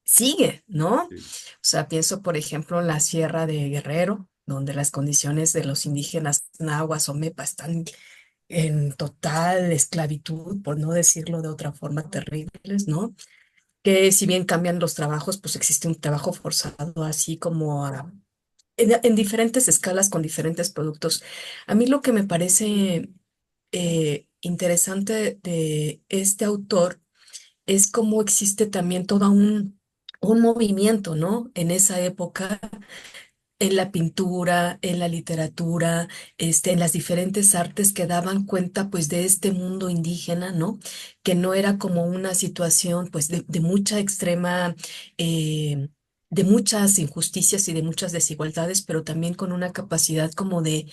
sigue, ¿no? O sí, sea, pienso, por ejemplo, en la Sierra de Guerrero, donde las condiciones de los indígenas nahuas o mepa están en total esclavitud, por no decirlo de otra forma, terribles, ¿no? Que si bien cambian los trabajos, pues existe un trabajo forzado, así como en diferentes escalas con diferentes productos. A mí lo que me parece interesante de este autor es cómo existe también todo un movimiento, ¿no? En esa época, en la pintura, en la literatura, en las diferentes artes que daban cuenta, pues, de este mundo indígena, ¿no? Que no era como una situación, pues, de mucha extrema, de muchas injusticias y de muchas desigualdades, pero también con una capacidad como de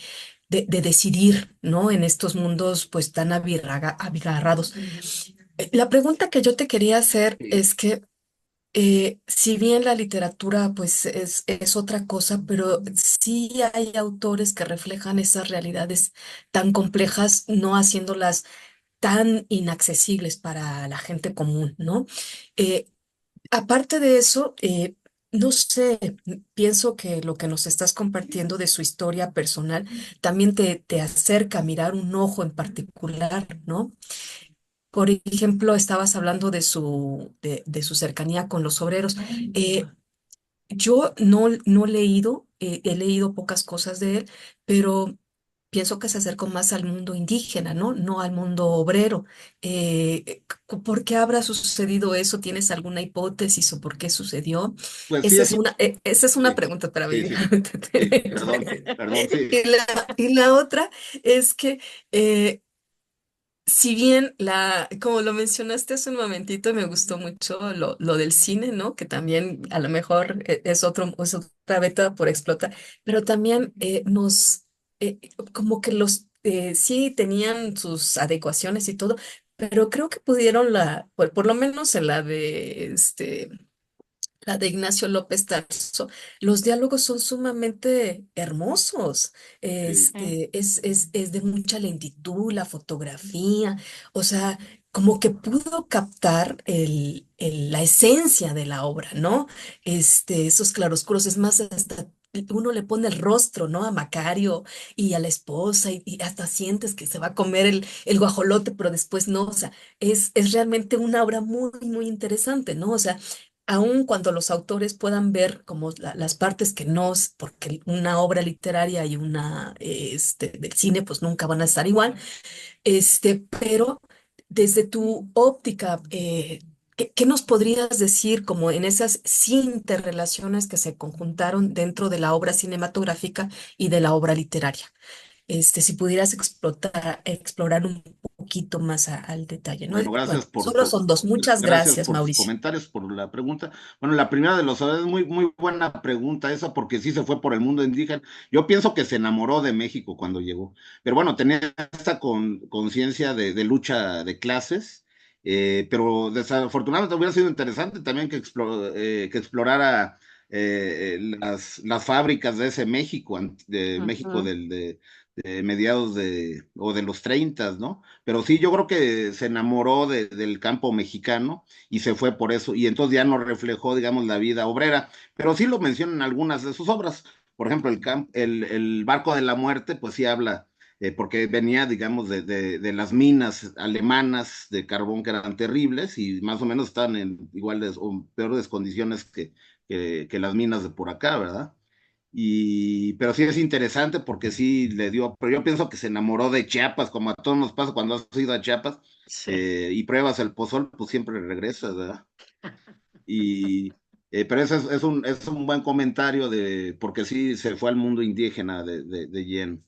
decidir, ¿no? En estos mundos, pues, tan abigarrados. La pregunta que yo te quería hacer sí, es que si bien la literatura pues es otra cosa, pero sí hay autores que reflejan esas realidades tan complejas, no haciéndolas tan inaccesibles para la gente común, ¿no? Eh, Aparte de eso, no sé, pienso que lo que nos estás compartiendo de su historia personal también te acerca a mirar un ojo en particular, ¿no? Por ejemplo, estabas hablando de su cercanía con los obreros. Eh, Yo no he leído, he leído pocas cosas de él, pero pienso que se acercó más al mundo indígena, ¿no? No al mundo obrero. ¿Por qué habrá sucedido eso? ¿Tienes alguna hipótesis o por qué sucedió? Pues sí, es, Esa es una sí, pregunta para mí, sí, sí, sí, déjame sí, perdón, sí, y la otra es que si bien como lo mencionaste hace un momentito, me gustó mucho lo del cine, ¿no? Que también a lo mejor es otra beta por explotar, pero también eh, como que sí tenían sus adecuaciones y todo, pero creo que pudieron por lo menos en la de Ignacio López Tarso, los diálogos son sumamente hermosos. sí, Es de mucha lentitud, la fotografía, o sea, como que pudo captar la esencia de la obra, ¿no? Esos claroscuros, es más, hasta uno le pone el rostro, ¿no? A Macario y a la esposa, y hasta sientes que se va a comer el guajolote, pero después no, o sea, es realmente una obra muy, muy interesante, ¿no? O sea, aun cuando los autores puedan ver como las partes que no, porque una obra literaria y una del cine pues nunca van a estar igual, pero desde tu óptica, ¿qué nos podrías decir como en esas interrelaciones que se conjuntaron dentro de la obra cinematográfica y de la obra literaria? Si pudieras explorar un poquito más al detalle, ¿no? bueno, Bueno, solo son dos. Muchas gracias gracias, por tus Mauricio. comentarios, por la pregunta. Bueno, la primera de los es muy, muy buena pregunta esa, porque sí se fue por el mundo indígena. Yo pienso que se enamoró de México cuando llegó, pero bueno, tenía esta conciencia de lucha de clases, pero desafortunadamente hubiera sido interesante también que explorara las fábricas de ese México, de México Ujú. de mediados o de los 30, ¿no? Pero sí, yo creo que se enamoró del campo mexicano y se fue por eso, y entonces ya no reflejó, digamos, la vida obrera, pero sí lo menciona en algunas de sus obras. Por ejemplo, el Barco de la Muerte, pues sí habla, porque venía, digamos, de las minas alemanas de carbón que eran terribles y más o menos estaban en iguales o peores condiciones que las minas de por acá, ¿verdad? Pero sí es interesante porque sí le dio, pero yo pienso que se enamoró de Chiapas, como a todos nos pasa cuando has ido a Chiapas Sí. y pruebas el pozol, pues siempre regresas, ¿verdad? Y, pero ese es un buen comentario porque sí se fue al mundo indígena de lleno.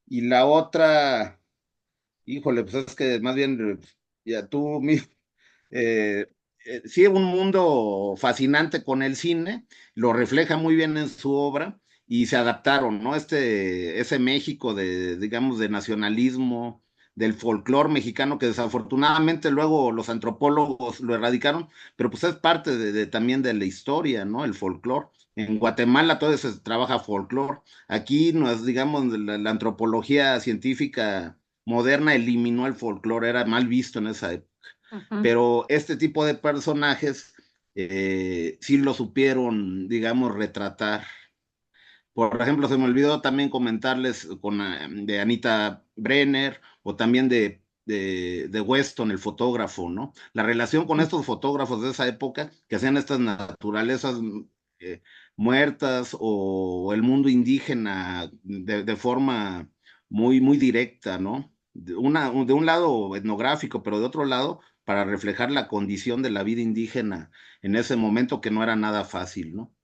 Y la otra, híjole, pues es que más bien, ya tú, eh, sí, un mundo fascinante con el cine, lo refleja muy bien en su obra y se adaptaron, ¿no? Ese México digamos, de nacionalismo, del folclore mexicano, que desafortunadamente luego los antropólogos lo erradicaron, pero pues es parte también de la historia, ¿no? El folclore. En Guatemala todo se trabaja folclore. Aquí, no es, digamos, la antropología científica moderna eliminó el folclore, era mal visto en esa época, Ujú. pero este tipo de personajes sí lo supieron, digamos, retratar. Por ejemplo, se me olvidó también comentarles de Anita Brenner o también de Weston, el fotógrafo, ¿no? La relación con estos fotógrafos de esa época que hacían estas naturalezas eh, muertas o el mundo indígena de forma muy, muy directa, ¿no? De un lado etnográfico, pero de otro lado para reflejar la condición de la vida indígena en ese momento que no era nada fácil, ¿no?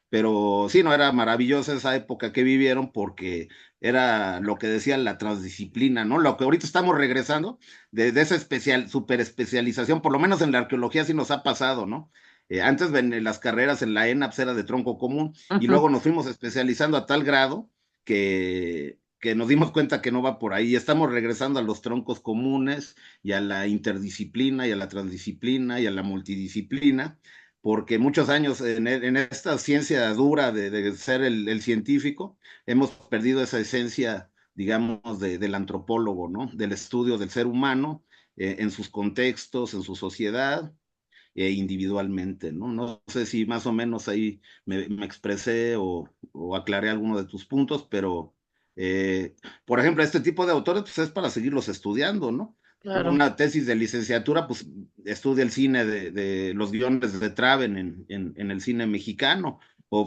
Pero sí, no, era maravillosa esa época que vivieron porque era lo que decía la transdisciplina, ¿no? Lo que ahorita estamos regresando de esa super especialización, por lo menos en la arqueología sí nos ha pasado, ¿no? Antes las carreras en la ENAPS era de tronco común y Ujú. luego nos fuimos especializando a tal grado que nos dimos cuenta que no va por ahí. Estamos regresando a los troncos comunes y a la interdisciplina y a la transdisciplina y a la multidisciplina porque muchos años en esta ciencia dura de ser el científico, hemos perdido esa esencia, digamos, del antropólogo, ¿no? Del estudio del ser humano en sus contextos, en su sociedad individualmente, ¿no? No sé si más o menos ahí me expresé o aclaré alguno de tus puntos, pero, por ejemplo, este tipo de autores, pues es para seguirlos estudiando, ¿no? Claro. Una tesis de licenciatura, pues estudia el cine de los guiones de Traven en el cine mexicano,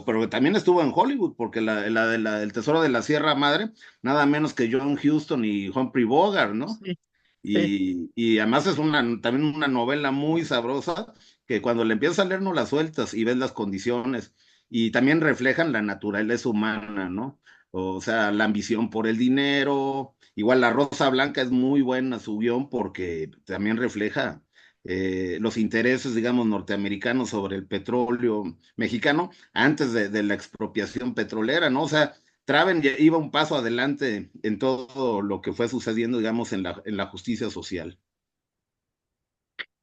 pero también estuvo en Hollywood, porque El Tesoro de la Sierra Madre, nada menos que John Huston y Humphrey Bogart, ¿no? Sí, sí. Y además es también una novela muy sabrosa, que cuando le empiezas a leer no la sueltas y ves las condiciones, y también reflejan la naturaleza humana, ¿no? O sea, la ambición por el dinero, igual La Rosa Blanca es muy buena su guión porque también refleja los intereses, digamos, norteamericanos sobre el petróleo mexicano antes de la expropiación petrolera, ¿no? O sea, Traven iba un paso adelante en todo lo que fue sucediendo, digamos, en la justicia social.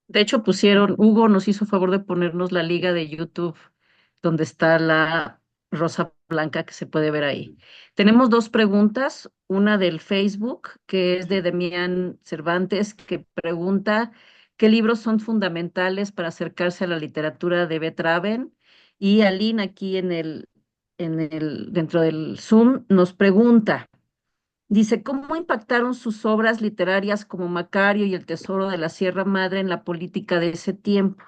De hecho, Hugo nos hizo favor de ponernos la liga de YouTube, donde está la Rosa Blanca que se puede ver ahí. Tenemos dos preguntas, una del Facebook, que es de Demián Cervantes, que pregunta qué libros son fundamentales para acercarse a la literatura de Betraven. Y Aline aquí dentro del Zoom nos pregunta. Dice, ¿cómo impactaron sus obras literarias como Macario y El Tesoro de la Sierra Madre en la política de ese tiempo?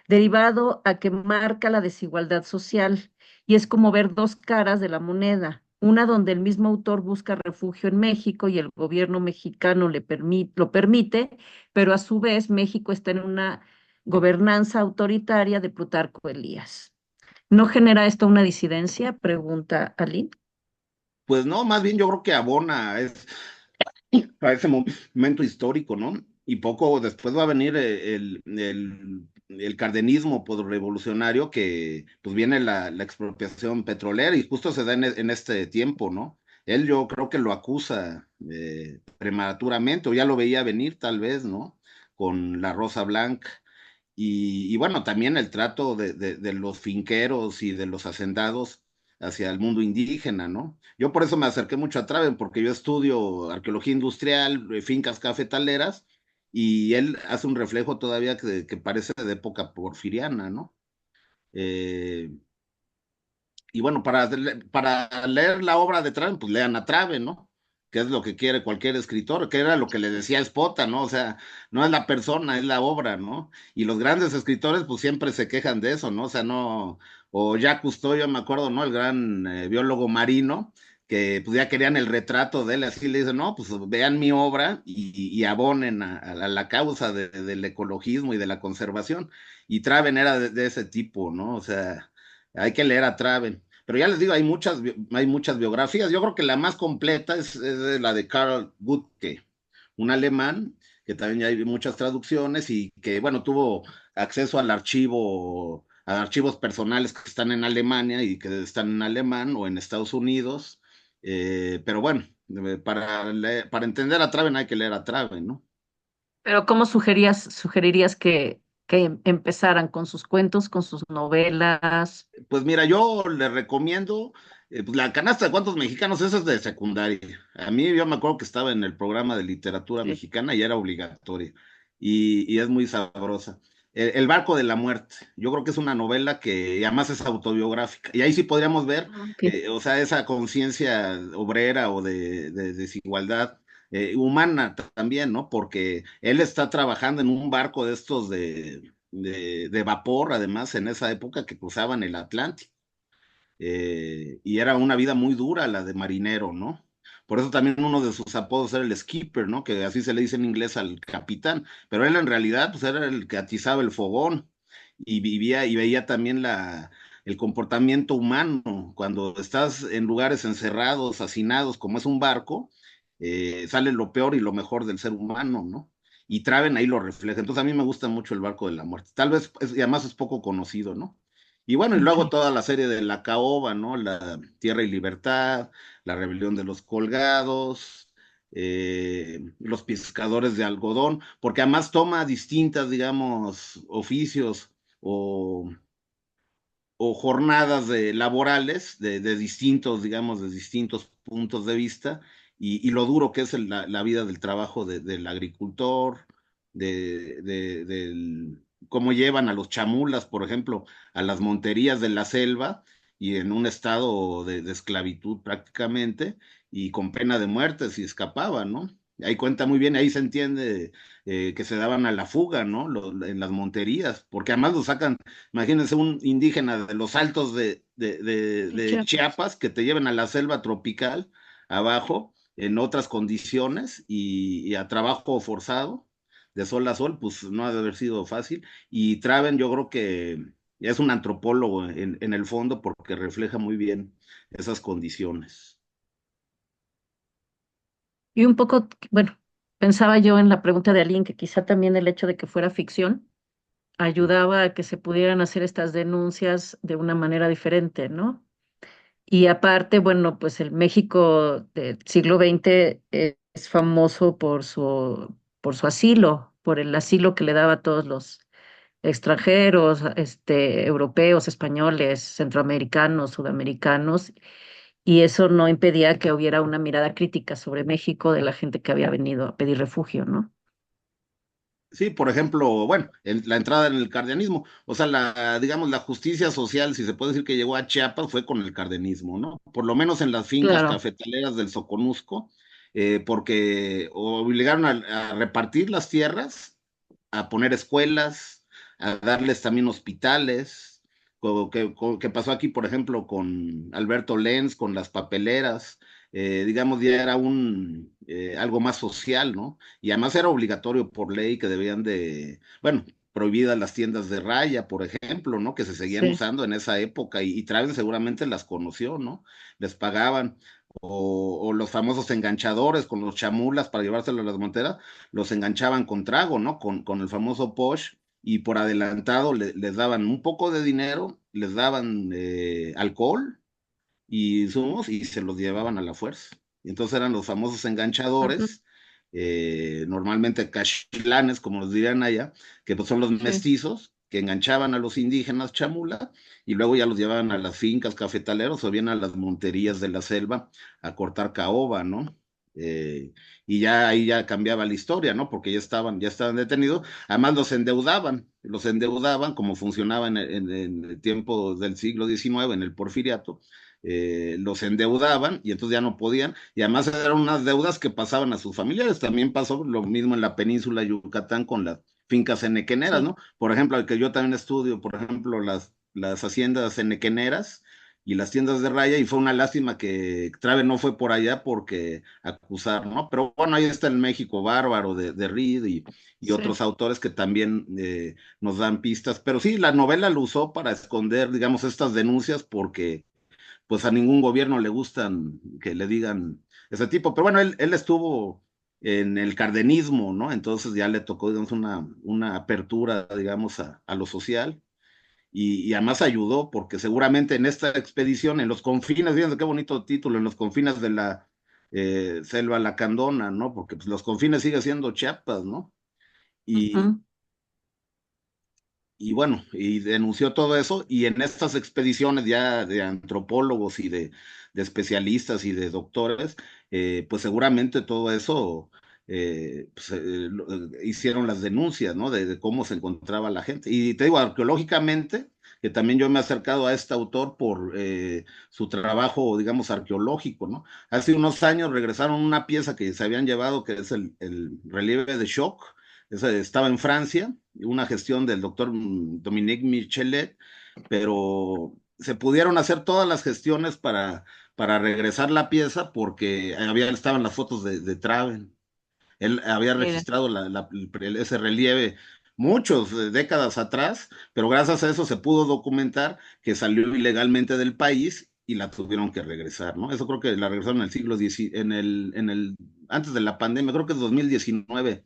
Derivado a que marca la desigualdad social y es como ver dos caras de la moneda, una donde el mismo autor busca refugio en México y el gobierno mexicano lo permite, pero a su vez México está en una gobernanza autoritaria de Plutarco Elías. ¿No genera esto una disidencia? Pregunta Aline. Pues no, más bien yo creo que abona a ese momento histórico, ¿no? Y poco después va a venir el cardenismo revolucionario que pues viene la expropiación petrolera y justo se da en este tiempo, ¿no? Él yo creo que lo acusa prematuramente o ya lo veía venir tal vez, ¿no? Con la Rosa Blanca. Y bueno, también el trato de los finqueros y de los hacendados hacia el mundo indígena, ¿no? Yo por eso me acerqué mucho a Traven, porque yo estudio arqueología industrial, fincas cafetaleras, y él hace un reflejo todavía que parece de época porfiriana, ¿no? Eh, y bueno, para leer la obra de Traven, pues lean a Traven, ¿no? Que es lo que quiere cualquier escritor, que era lo que le decía Spota, ¿no? O sea, no es la persona, es la obra, ¿no? Y los grandes escritores, pues siempre se quejan de eso, ¿no? O sea, no, o Jacques Cousteau, yo me acuerdo, ¿no? El gran biólogo marino, que pues ya querían el retrato de él, así le dicen, no, pues vean mi obra y abonen a la causa del ecologismo y de la conservación. Y Traven era de ese tipo, ¿no? O sea, hay que leer a Traven. Pero ya les digo, hay muchas biografías. Yo creo que la más completa es la de Karl Guttke, un alemán que también ya hay muchas traducciones y que, bueno, tuvo acceso a archivos personales que están en Alemania y que están en alemán o en Estados Unidos. Pero bueno, para entender a Traven hay que leer a Traven, ¿no? Pero ¿cómo sugerirías que empezaran con sus cuentos, con sus novelas? Pues mira, yo le recomiendo pues la canasta de cuentos mexicanos, esa es de secundaria. A mí yo me acuerdo que estaba en el programa de literatura Sí. mexicana y era obligatoria. Y es muy sabrosa. El Barco de la Muerte, yo creo que es una novela que y además es autobiográfica. Y ahí sí podríamos ver, Ah, ok. o sea, esa conciencia obrera o de desigualdad humana también, ¿no? Porque él está trabajando en un barco de estos de vapor, además, en esa época que cruzaban el Atlántico. Y era una vida muy dura la de marinero, ¿no? Por eso también uno de sus apodos era el skipper, ¿no? Que así se le dice en inglés al capitán, pero él en realidad pues era el que atizaba el fogón y vivía y veía también el comportamiento humano. Cuando estás en lugares encerrados, hacinados, como es un barco, sale lo peor y lo mejor del ser humano, ¿no? Y Traven ahí lo refleja. Entonces a mí me gusta mucho el Barco de la Muerte. Tal vez, y además es poco conocido, ¿no? Y bueno, y luego Ok. toda la serie de La Caoba, ¿no? La Tierra y Libertad, La Rebelión de los Colgados, Los Pescadores de Algodón, porque además toma distintas, digamos, oficios o, o jornadas laborales de distintos, digamos, de distintos puntos de vista, y lo duro que es la vida del trabajo del agricultor, del cómo llevan a los chamulas, por ejemplo, a las monterías de la selva, y en un estado de esclavitud prácticamente, y con pena de muerte si escapaban, ¿no? Ahí cuenta muy bien, ahí se entiende que se daban a la fuga, ¿no? En las monterías, porque además lo sacan, imagínense un indígena de los altos de Ya. Chiapas que te lleven a la selva tropical abajo en otras condiciones y a trabajo forzado, de sol a sol, pues no ha de haber sido fácil. Y Traven yo creo que es un antropólogo en el fondo porque refleja muy bien esas condiciones. Y un poco, bueno, pensaba yo en la pregunta de alguien que quizá también el hecho de que fuera ficción ayudaba a que se pudieran hacer estas denuncias de una manera diferente, ¿no? Y aparte, bueno, pues el México del siglo XX es famoso por su asilo, por el asilo que le daba a todos los extranjeros, europeos, españoles, centroamericanos, sudamericanos, y eso no impedía que hubiera una mirada crítica sobre México de la gente que había venido a pedir refugio, ¿no? Sí, por ejemplo, bueno, la entrada en el cardenismo, o sea, digamos, la justicia social, si se puede decir que llegó a Chiapas, fue con el cardenismo, ¿no? Por lo menos en las fincas Claro. cafetaleras del Soconusco, porque obligaron a repartir las tierras, a poner escuelas, a darles también hospitales, que pasó aquí, por ejemplo, con Alberto Lenz, con las papeleras, digamos, ya era algo más social, ¿no? Y además era obligatorio por ley que debían bueno, prohibidas las tiendas de raya, por ejemplo, ¿no? Que se seguían Sí, usando en esa época y Traven seguramente las conoció, ¿no? Les pagaban. O los famosos enganchadores con los chamulas para llevárselos a las monteras, los enganchaban con trago, ¿no? Con el famoso Posh y por adelantado les daban un poco de dinero, les daban alcohol y zumos y se los llevaban a la fuerza. Y entonces eran los famosos ujú, enganchadores, normalmente cachilanes, como los dirían allá, que pues son los sí, mestizos que enganchaban a los indígenas chamula y luego ya los llevaban a las fincas cafetaleros o bien a las monterías de la selva a cortar caoba, ¿no? Eh, y ya ahí ya cambiaba la historia, ¿no? Porque ya estaban detenidos. Además los endeudaban como funcionaba en el tiempo del siglo XIX, en el porfiriato, los endeudaban y entonces ya no podían, y además eran unas deudas que pasaban a sus familiares. También pasó lo mismo en la península de Yucatán con las fincas enequeneras, sí, ¿no? Por ejemplo, al que yo también estudio, por ejemplo, las haciendas enequeneras y las tiendas de raya, y fue una lástima que Trave no fue por allá porque acusar, ¿no? Pero bueno, ahí está el México bárbaro de Reed y sí. otros autores que también nos dan pistas, pero sí, la novela lo usó para esconder, digamos, estas denuncias porque pues a ningún gobierno le gustan que le digan ese tipo, pero bueno, él estuvo en el cardenismo, ¿no? Entonces ya le tocó, digamos, una apertura, digamos, a lo social y además ayudó porque seguramente en esta expedición, en los confines, fíjense qué bonito título, en los confines de la selva lacandona, ¿no? Porque pues, los confines sigue siendo Chiapas, ¿no? Y, Ujú. y bueno, y denunció todo eso, y en estas expediciones ya de antropólogos y de especialistas y de doctores, pues seguramente todo eso hicieron las denuncias, ¿no? De cómo se encontraba la gente. Y te digo, arqueológicamente, que también yo me he acercado a este autor por su trabajo, digamos, arqueológico, ¿no? Hace unos años regresaron una pieza que se habían llevado, que es el relieve de Shock. Esa estaba en Francia, una gestión del doctor Dominique Michelet, pero se pudieron hacer todas las gestiones para regresar la pieza porque estaban las fotos de Traven. Él había Mira, registrado ese relieve muchos décadas atrás, pero gracias a eso se pudo documentar que salió ilegalmente del país y la tuvieron que regresar, ¿no? Eso creo que la regresaron en el siglo X, antes de la pandemia, creo que es 2019,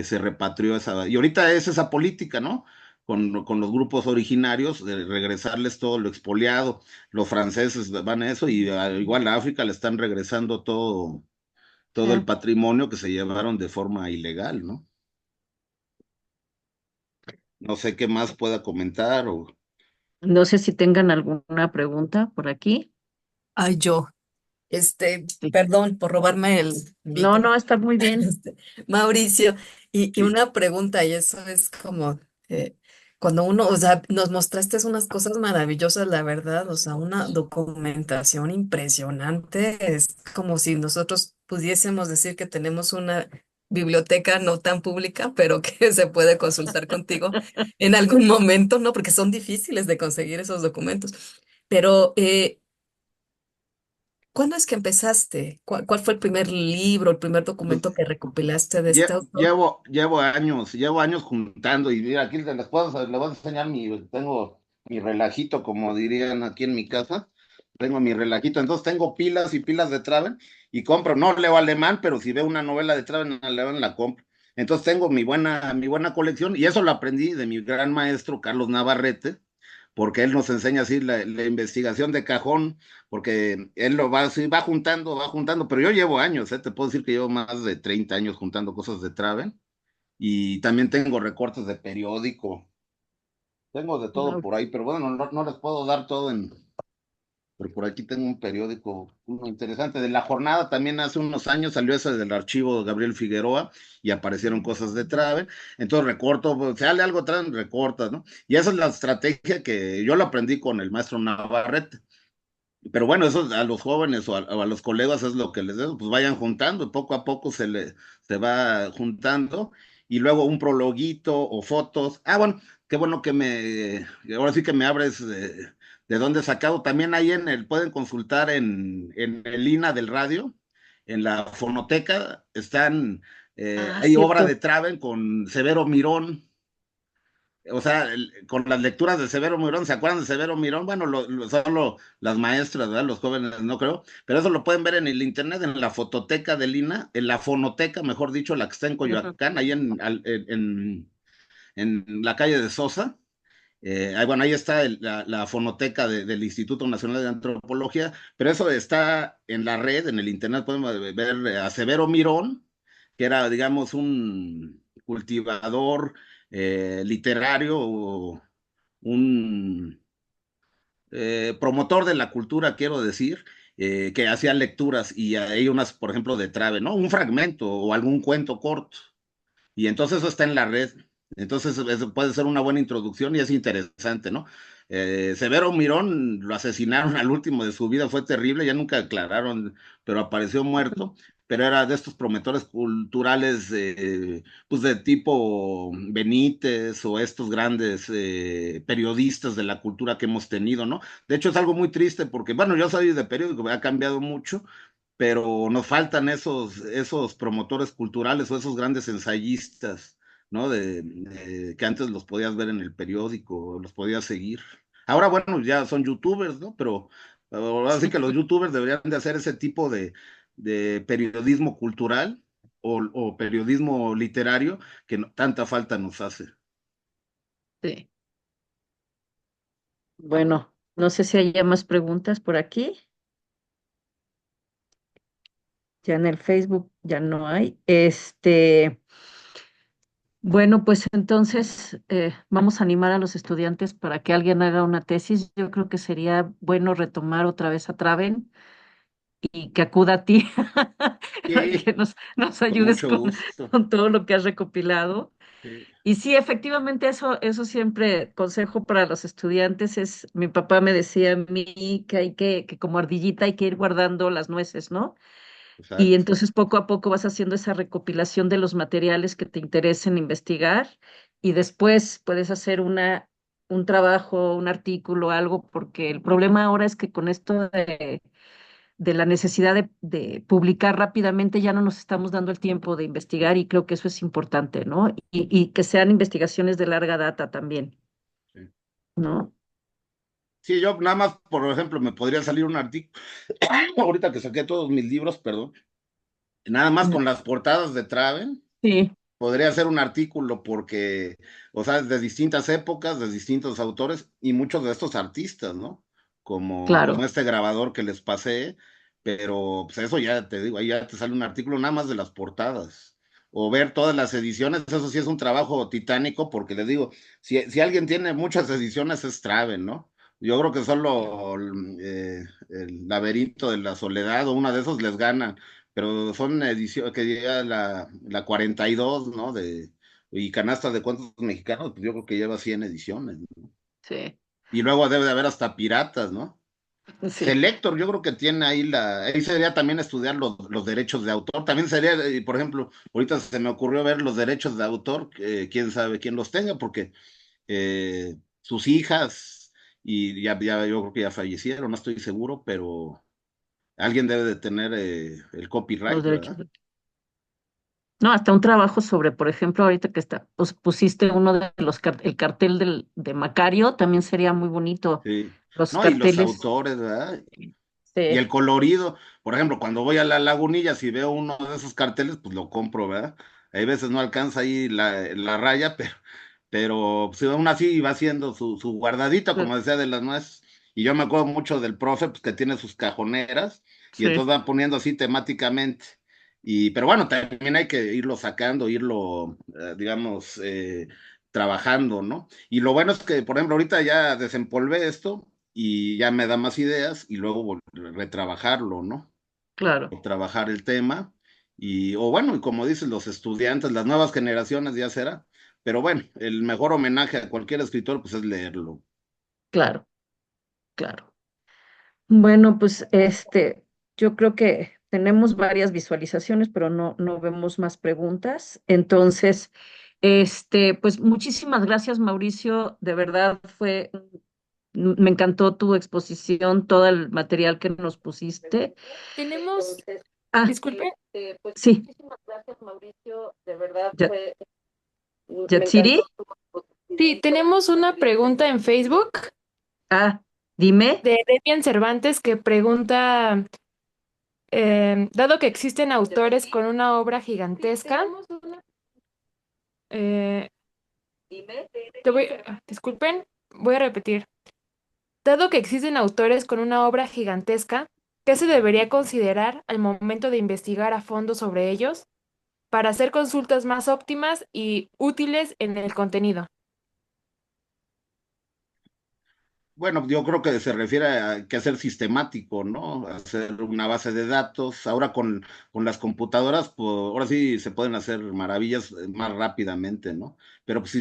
se repatrió esa, y ahorita es esa política, ¿no? Con los grupos originarios, de regresarles todo lo expoliado. Los franceses van a eso y igual a África le están regresando todo el sí. patrimonio que se llevaron de forma ilegal, ¿no? No sé qué más pueda comentar o... No sé si tengan alguna pregunta por aquí. Ay, yo, Sí. perdón por robarme el No, micro, no, está muy bien. Mauricio, y Sí, una pregunta, y eso es como cuando uno, o sea, nos mostraste unas cosas maravillosas, la verdad, o sea, una documentación impresionante. Es como si nosotros pudiésemos decir que tenemos una biblioteca no tan pública, pero que se puede consultar contigo en algún momento, ¿no? Porque son difíciles de conseguir esos documentos. Pero, ¿cuándo es que empezaste? ¿Cuál fue el primer libro, el primer documento que recopilaste de este autor? Llevo años juntando y mira, aquí les voy a enseñar tengo mi relajito, como dirían aquí en mi casa, tengo mi relajito, entonces tengo pilas y pilas de Traven y compro, no leo alemán, pero si veo una novela de Traven en alemán la compro. Entonces tengo mi buena colección y eso lo aprendí de mi gran maestro Carlos Navarrete, porque él nos enseña así la investigación de cajón, porque él lo va, sí, va juntando, pero yo llevo años, te puedo decir que llevo más de 30 años juntando cosas de Traven, y también tengo recortes de periódico, tengo de todo Wow. por ahí, pero bueno, no les puedo dar todo pero por aquí tengo un periódico uno interesante. De La Jornada también hace unos años salió ese del archivo de Gabriel Figueroa y aparecieron cosas de Traven. Entonces recorto, pues, sale algo Traven, recortas, ¿no? Y esa es la estrategia que yo lo aprendí con el maestro Navarrete. Pero bueno, eso a los jóvenes o a los colegas es lo que les digo, pues vayan juntando, poco a poco se va juntando, y luego un prologuito o fotos. Ah, bueno, qué bueno ahora sí que me abres de dónde he sacado. También ahí pueden consultar en el INA del radio, en la fonoteca, Ah, hay obra cierto. de Traven con Severo Mirón, o sea, con las lecturas de Severo Mirón, ¿se acuerdan de Severo Mirón? Bueno, solo las maestras, ¿verdad? Los jóvenes no creo, pero eso lo pueden ver en el internet, en la fototeca de Lina, en la fonoteca, mejor dicho, la que está en Ujú. Coyoacán, ahí en la calle de Sosa. Bueno, ahí está la fonoteca del Instituto Nacional de Antropología, pero eso está en la red, en el internet, podemos ver a Severo Mirón, que era, digamos, un cultivador literario, un promotor de la cultura, quiero decir, que hacía lecturas y hay unas, por ejemplo, de Trave, ¿no? Un fragmento o algún cuento corto. Y entonces eso está en la red. Entonces eso puede ser una buena introducción y es interesante, ¿no? Severo Mirón lo asesinaron al último de su vida, fue terrible, ya nunca aclararon, pero apareció muerto. Pero era de estos promotores culturales, pues de tipo Benítez o estos grandes periodistas de la cultura que hemos tenido, ¿no? De hecho es algo muy triste porque, bueno, yo soy de periódico, ha cambiado mucho, pero nos faltan esos promotores culturales o esos grandes ensayistas, ¿no? Que antes los podías ver en el periódico, los podías seguir. Ahora, bueno, ya son youtubers, ¿no? Pero ahora sí que los youtubers deberían de hacer ese tipo de periodismo cultural o periodismo literario que tanta falta nos hace. Sí. Bueno, no sé si hay ya más preguntas por aquí. Ya en el Facebook ya no hay. Bueno, pues entonces vamos a animar a los estudiantes para que alguien haga una tesis. Yo creo que sería bueno retomar otra vez a Traven y que acuda a ti, a Sí, que nos con ayudes mucho gusto. con todo lo que has recopilado. Sí, Y sí, efectivamente, eso siempre consejo para los estudiantes es, mi papá me decía a mí que que como ardillita hay que ir guardando las nueces, ¿no? Y exacto. entonces poco a poco vas haciendo esa recopilación de los materiales que te interesen investigar y después puedes hacer un trabajo, un artículo, algo, porque el problema ahora es que con esto de la necesidad de publicar rápidamente ya no nos estamos dando el tiempo de investigar y creo que eso es importante, ¿no? Y que sean investigaciones de larga data también, Sí. ¿no? Sí, yo nada más, por ejemplo, me podría salir un artículo, ahorita que saqué todos mis libros, perdón, nada más Mm. con las portadas de Traven, Sí, podría hacer un artículo porque, o sea, de distintas épocas, de distintos autores y muchos de estos artistas, ¿no? Como claro. este grabador que les pasé, pero pues eso ya te digo, ahí ya te sale un artículo nada más de las portadas. O ver todas las ediciones, eso sí es un trabajo titánico, porque les digo, si alguien tiene muchas ediciones es Traven, ¿no? Yo creo que solo el laberinto de la soledad o una de esos les gana, pero son ediciones que llega la 42, ¿no? y Canasta de Cuentos Mexicanos, pues yo creo que lleva 100 ediciones, ¿no? Sí, Y luego debe de haber hasta piratas, ¿no? sí, Selector, yo creo que tiene ahí sería también estudiar los derechos de autor. También sería, por ejemplo, ahorita se me ocurrió ver los derechos de autor, quién sabe quién los tenga, porque sus hijas, y ya yo creo que ya fallecieron, no estoy seguro, pero alguien debe de tener el los copyright, derechos. ¿verdad? No, hasta un trabajo sobre, por ejemplo, ahorita que está, pues pusiste uno de los, el cartel de Macario, también sería muy bonito. Sí. Los No, y los carteles, autores, ¿verdad? Y el sí, colorido, por ejemplo, cuando voy a la Lagunilla, si veo uno de esos carteles, pues lo compro, ¿verdad? Hay veces no alcanza ahí la raya, pero pues, aún así va haciendo su guardadito, como decía de las nueces. Y yo me acuerdo mucho del profe, pues que tiene sus cajoneras, y sí, entonces va poniendo así temáticamente. Pero bueno, también hay que irlo sacando, irlo, digamos, trabajando, ¿no? Y lo bueno es que, por ejemplo, ahorita ya desempolvé esto y ya me da más ideas y luego retrabajarlo, ¿no? claro, Trabajar el tema o bueno, y como dicen los estudiantes, las nuevas generaciones ya será, pero bueno, el mejor homenaje a cualquier escritor pues es leerlo. claro, claro. Bueno, pues yo creo que tenemos varias visualizaciones, pero no vemos más preguntas. Entonces, pues muchísimas gracias, Mauricio. De verdad me encantó tu exposición, todo el material que nos pusiste. Tenemos, Ah, disculpe, pues sí, muchísimas gracias, Mauricio. De verdad me sí, Yatsiri. tenemos una pregunta en Facebook Ah, dime. de Demian Cervantes que pregunta, dado que existen autores con una obra gigantesca, eh, disculpen, voy a repetir. Dado que existen autores con una obra gigantesca, ¿qué se debería considerar al momento de investigar a fondo sobre ellos para hacer consultas más óptimas y útiles en el contenido? Bueno, yo creo que se refiere a que hacer sistemático, ¿no? Hacer una base de datos. Ahora con las computadoras, pues ahora sí se pueden hacer maravillas más rápidamente, ¿no? Pero pues,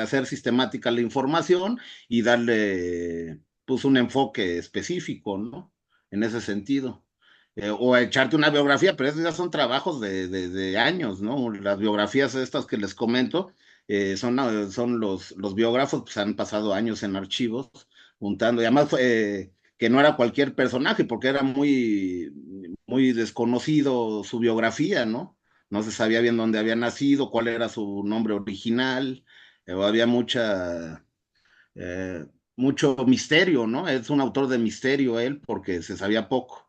hacer sistemática la información y darle pues un enfoque específico, ¿no? En ese sentido. O echarte una biografía, pero esos ya son trabajos de años, ¿no? Las biografías estas que les comento, son los biógrafos, pues han pasado años en archivos juntando. Y además que no era cualquier personaje, porque era muy desconocido su biografía, ¿no? No se sabía bien dónde había nacido, cuál era su nombre original, o había eh, mucho misterio, ¿no? Es un autor de misterio él, porque se sabía poco.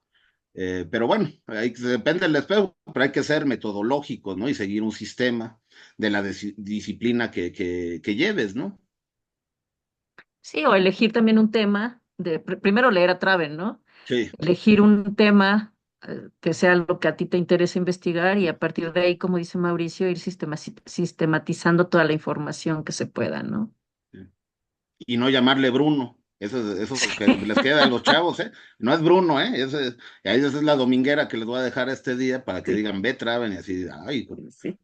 Pero bueno, depende del espejo, pero hay que ser metodológicos, ¿no? Y seguir un sistema de la disciplina que lleves, ¿no? Sí, o elegir también un tema primero leer a Traven, ¿no? Sí. Elegir un tema que sea lo que a ti te interesa investigar y a partir de ahí, como dice Mauricio, ir sistematizando toda la información que se pueda, ¿no? Y no llamarle Bruno. Eso que les queda a los chavos, ¿eh? No es Bruno, ¿eh? Esa es la dominguera que les voy a dejar este día para que Sí, digan, ve, traben, y así, ay, sí.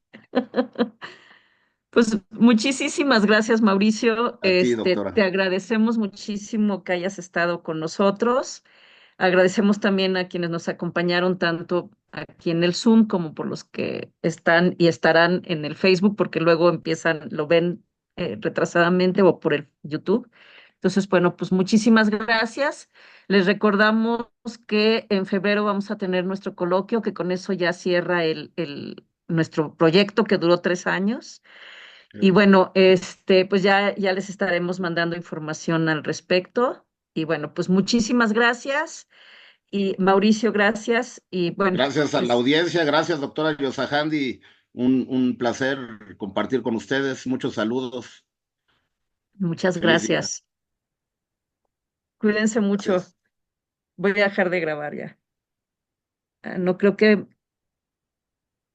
Pues muchísimas gracias, Mauricio. a ti, Te doctora. agradecemos muchísimo que hayas estado con nosotros. Agradecemos también a quienes nos acompañaron tanto aquí en el Zoom como por los que están y estarán en el Facebook, porque luego lo ven retrasadamente o por el YouTube. Entonces, bueno, pues muchísimas gracias. Les recordamos que en febrero vamos a tener nuestro coloquio, que con eso ya cierra nuestro proyecto que duró 3 años. Y bueno, pues ya les estaremos mandando información al respecto. Y bueno, pues muchísimas gracias. Y Mauricio, gracias. Y bueno, Gracias a la pues audiencia, gracias, doctora Yosahandi. Un placer compartir con ustedes. Muchos saludos. muchas Feliz día. gracias. Cuídense mucho. Gracias. Voy a dejar de grabar ya. No creo que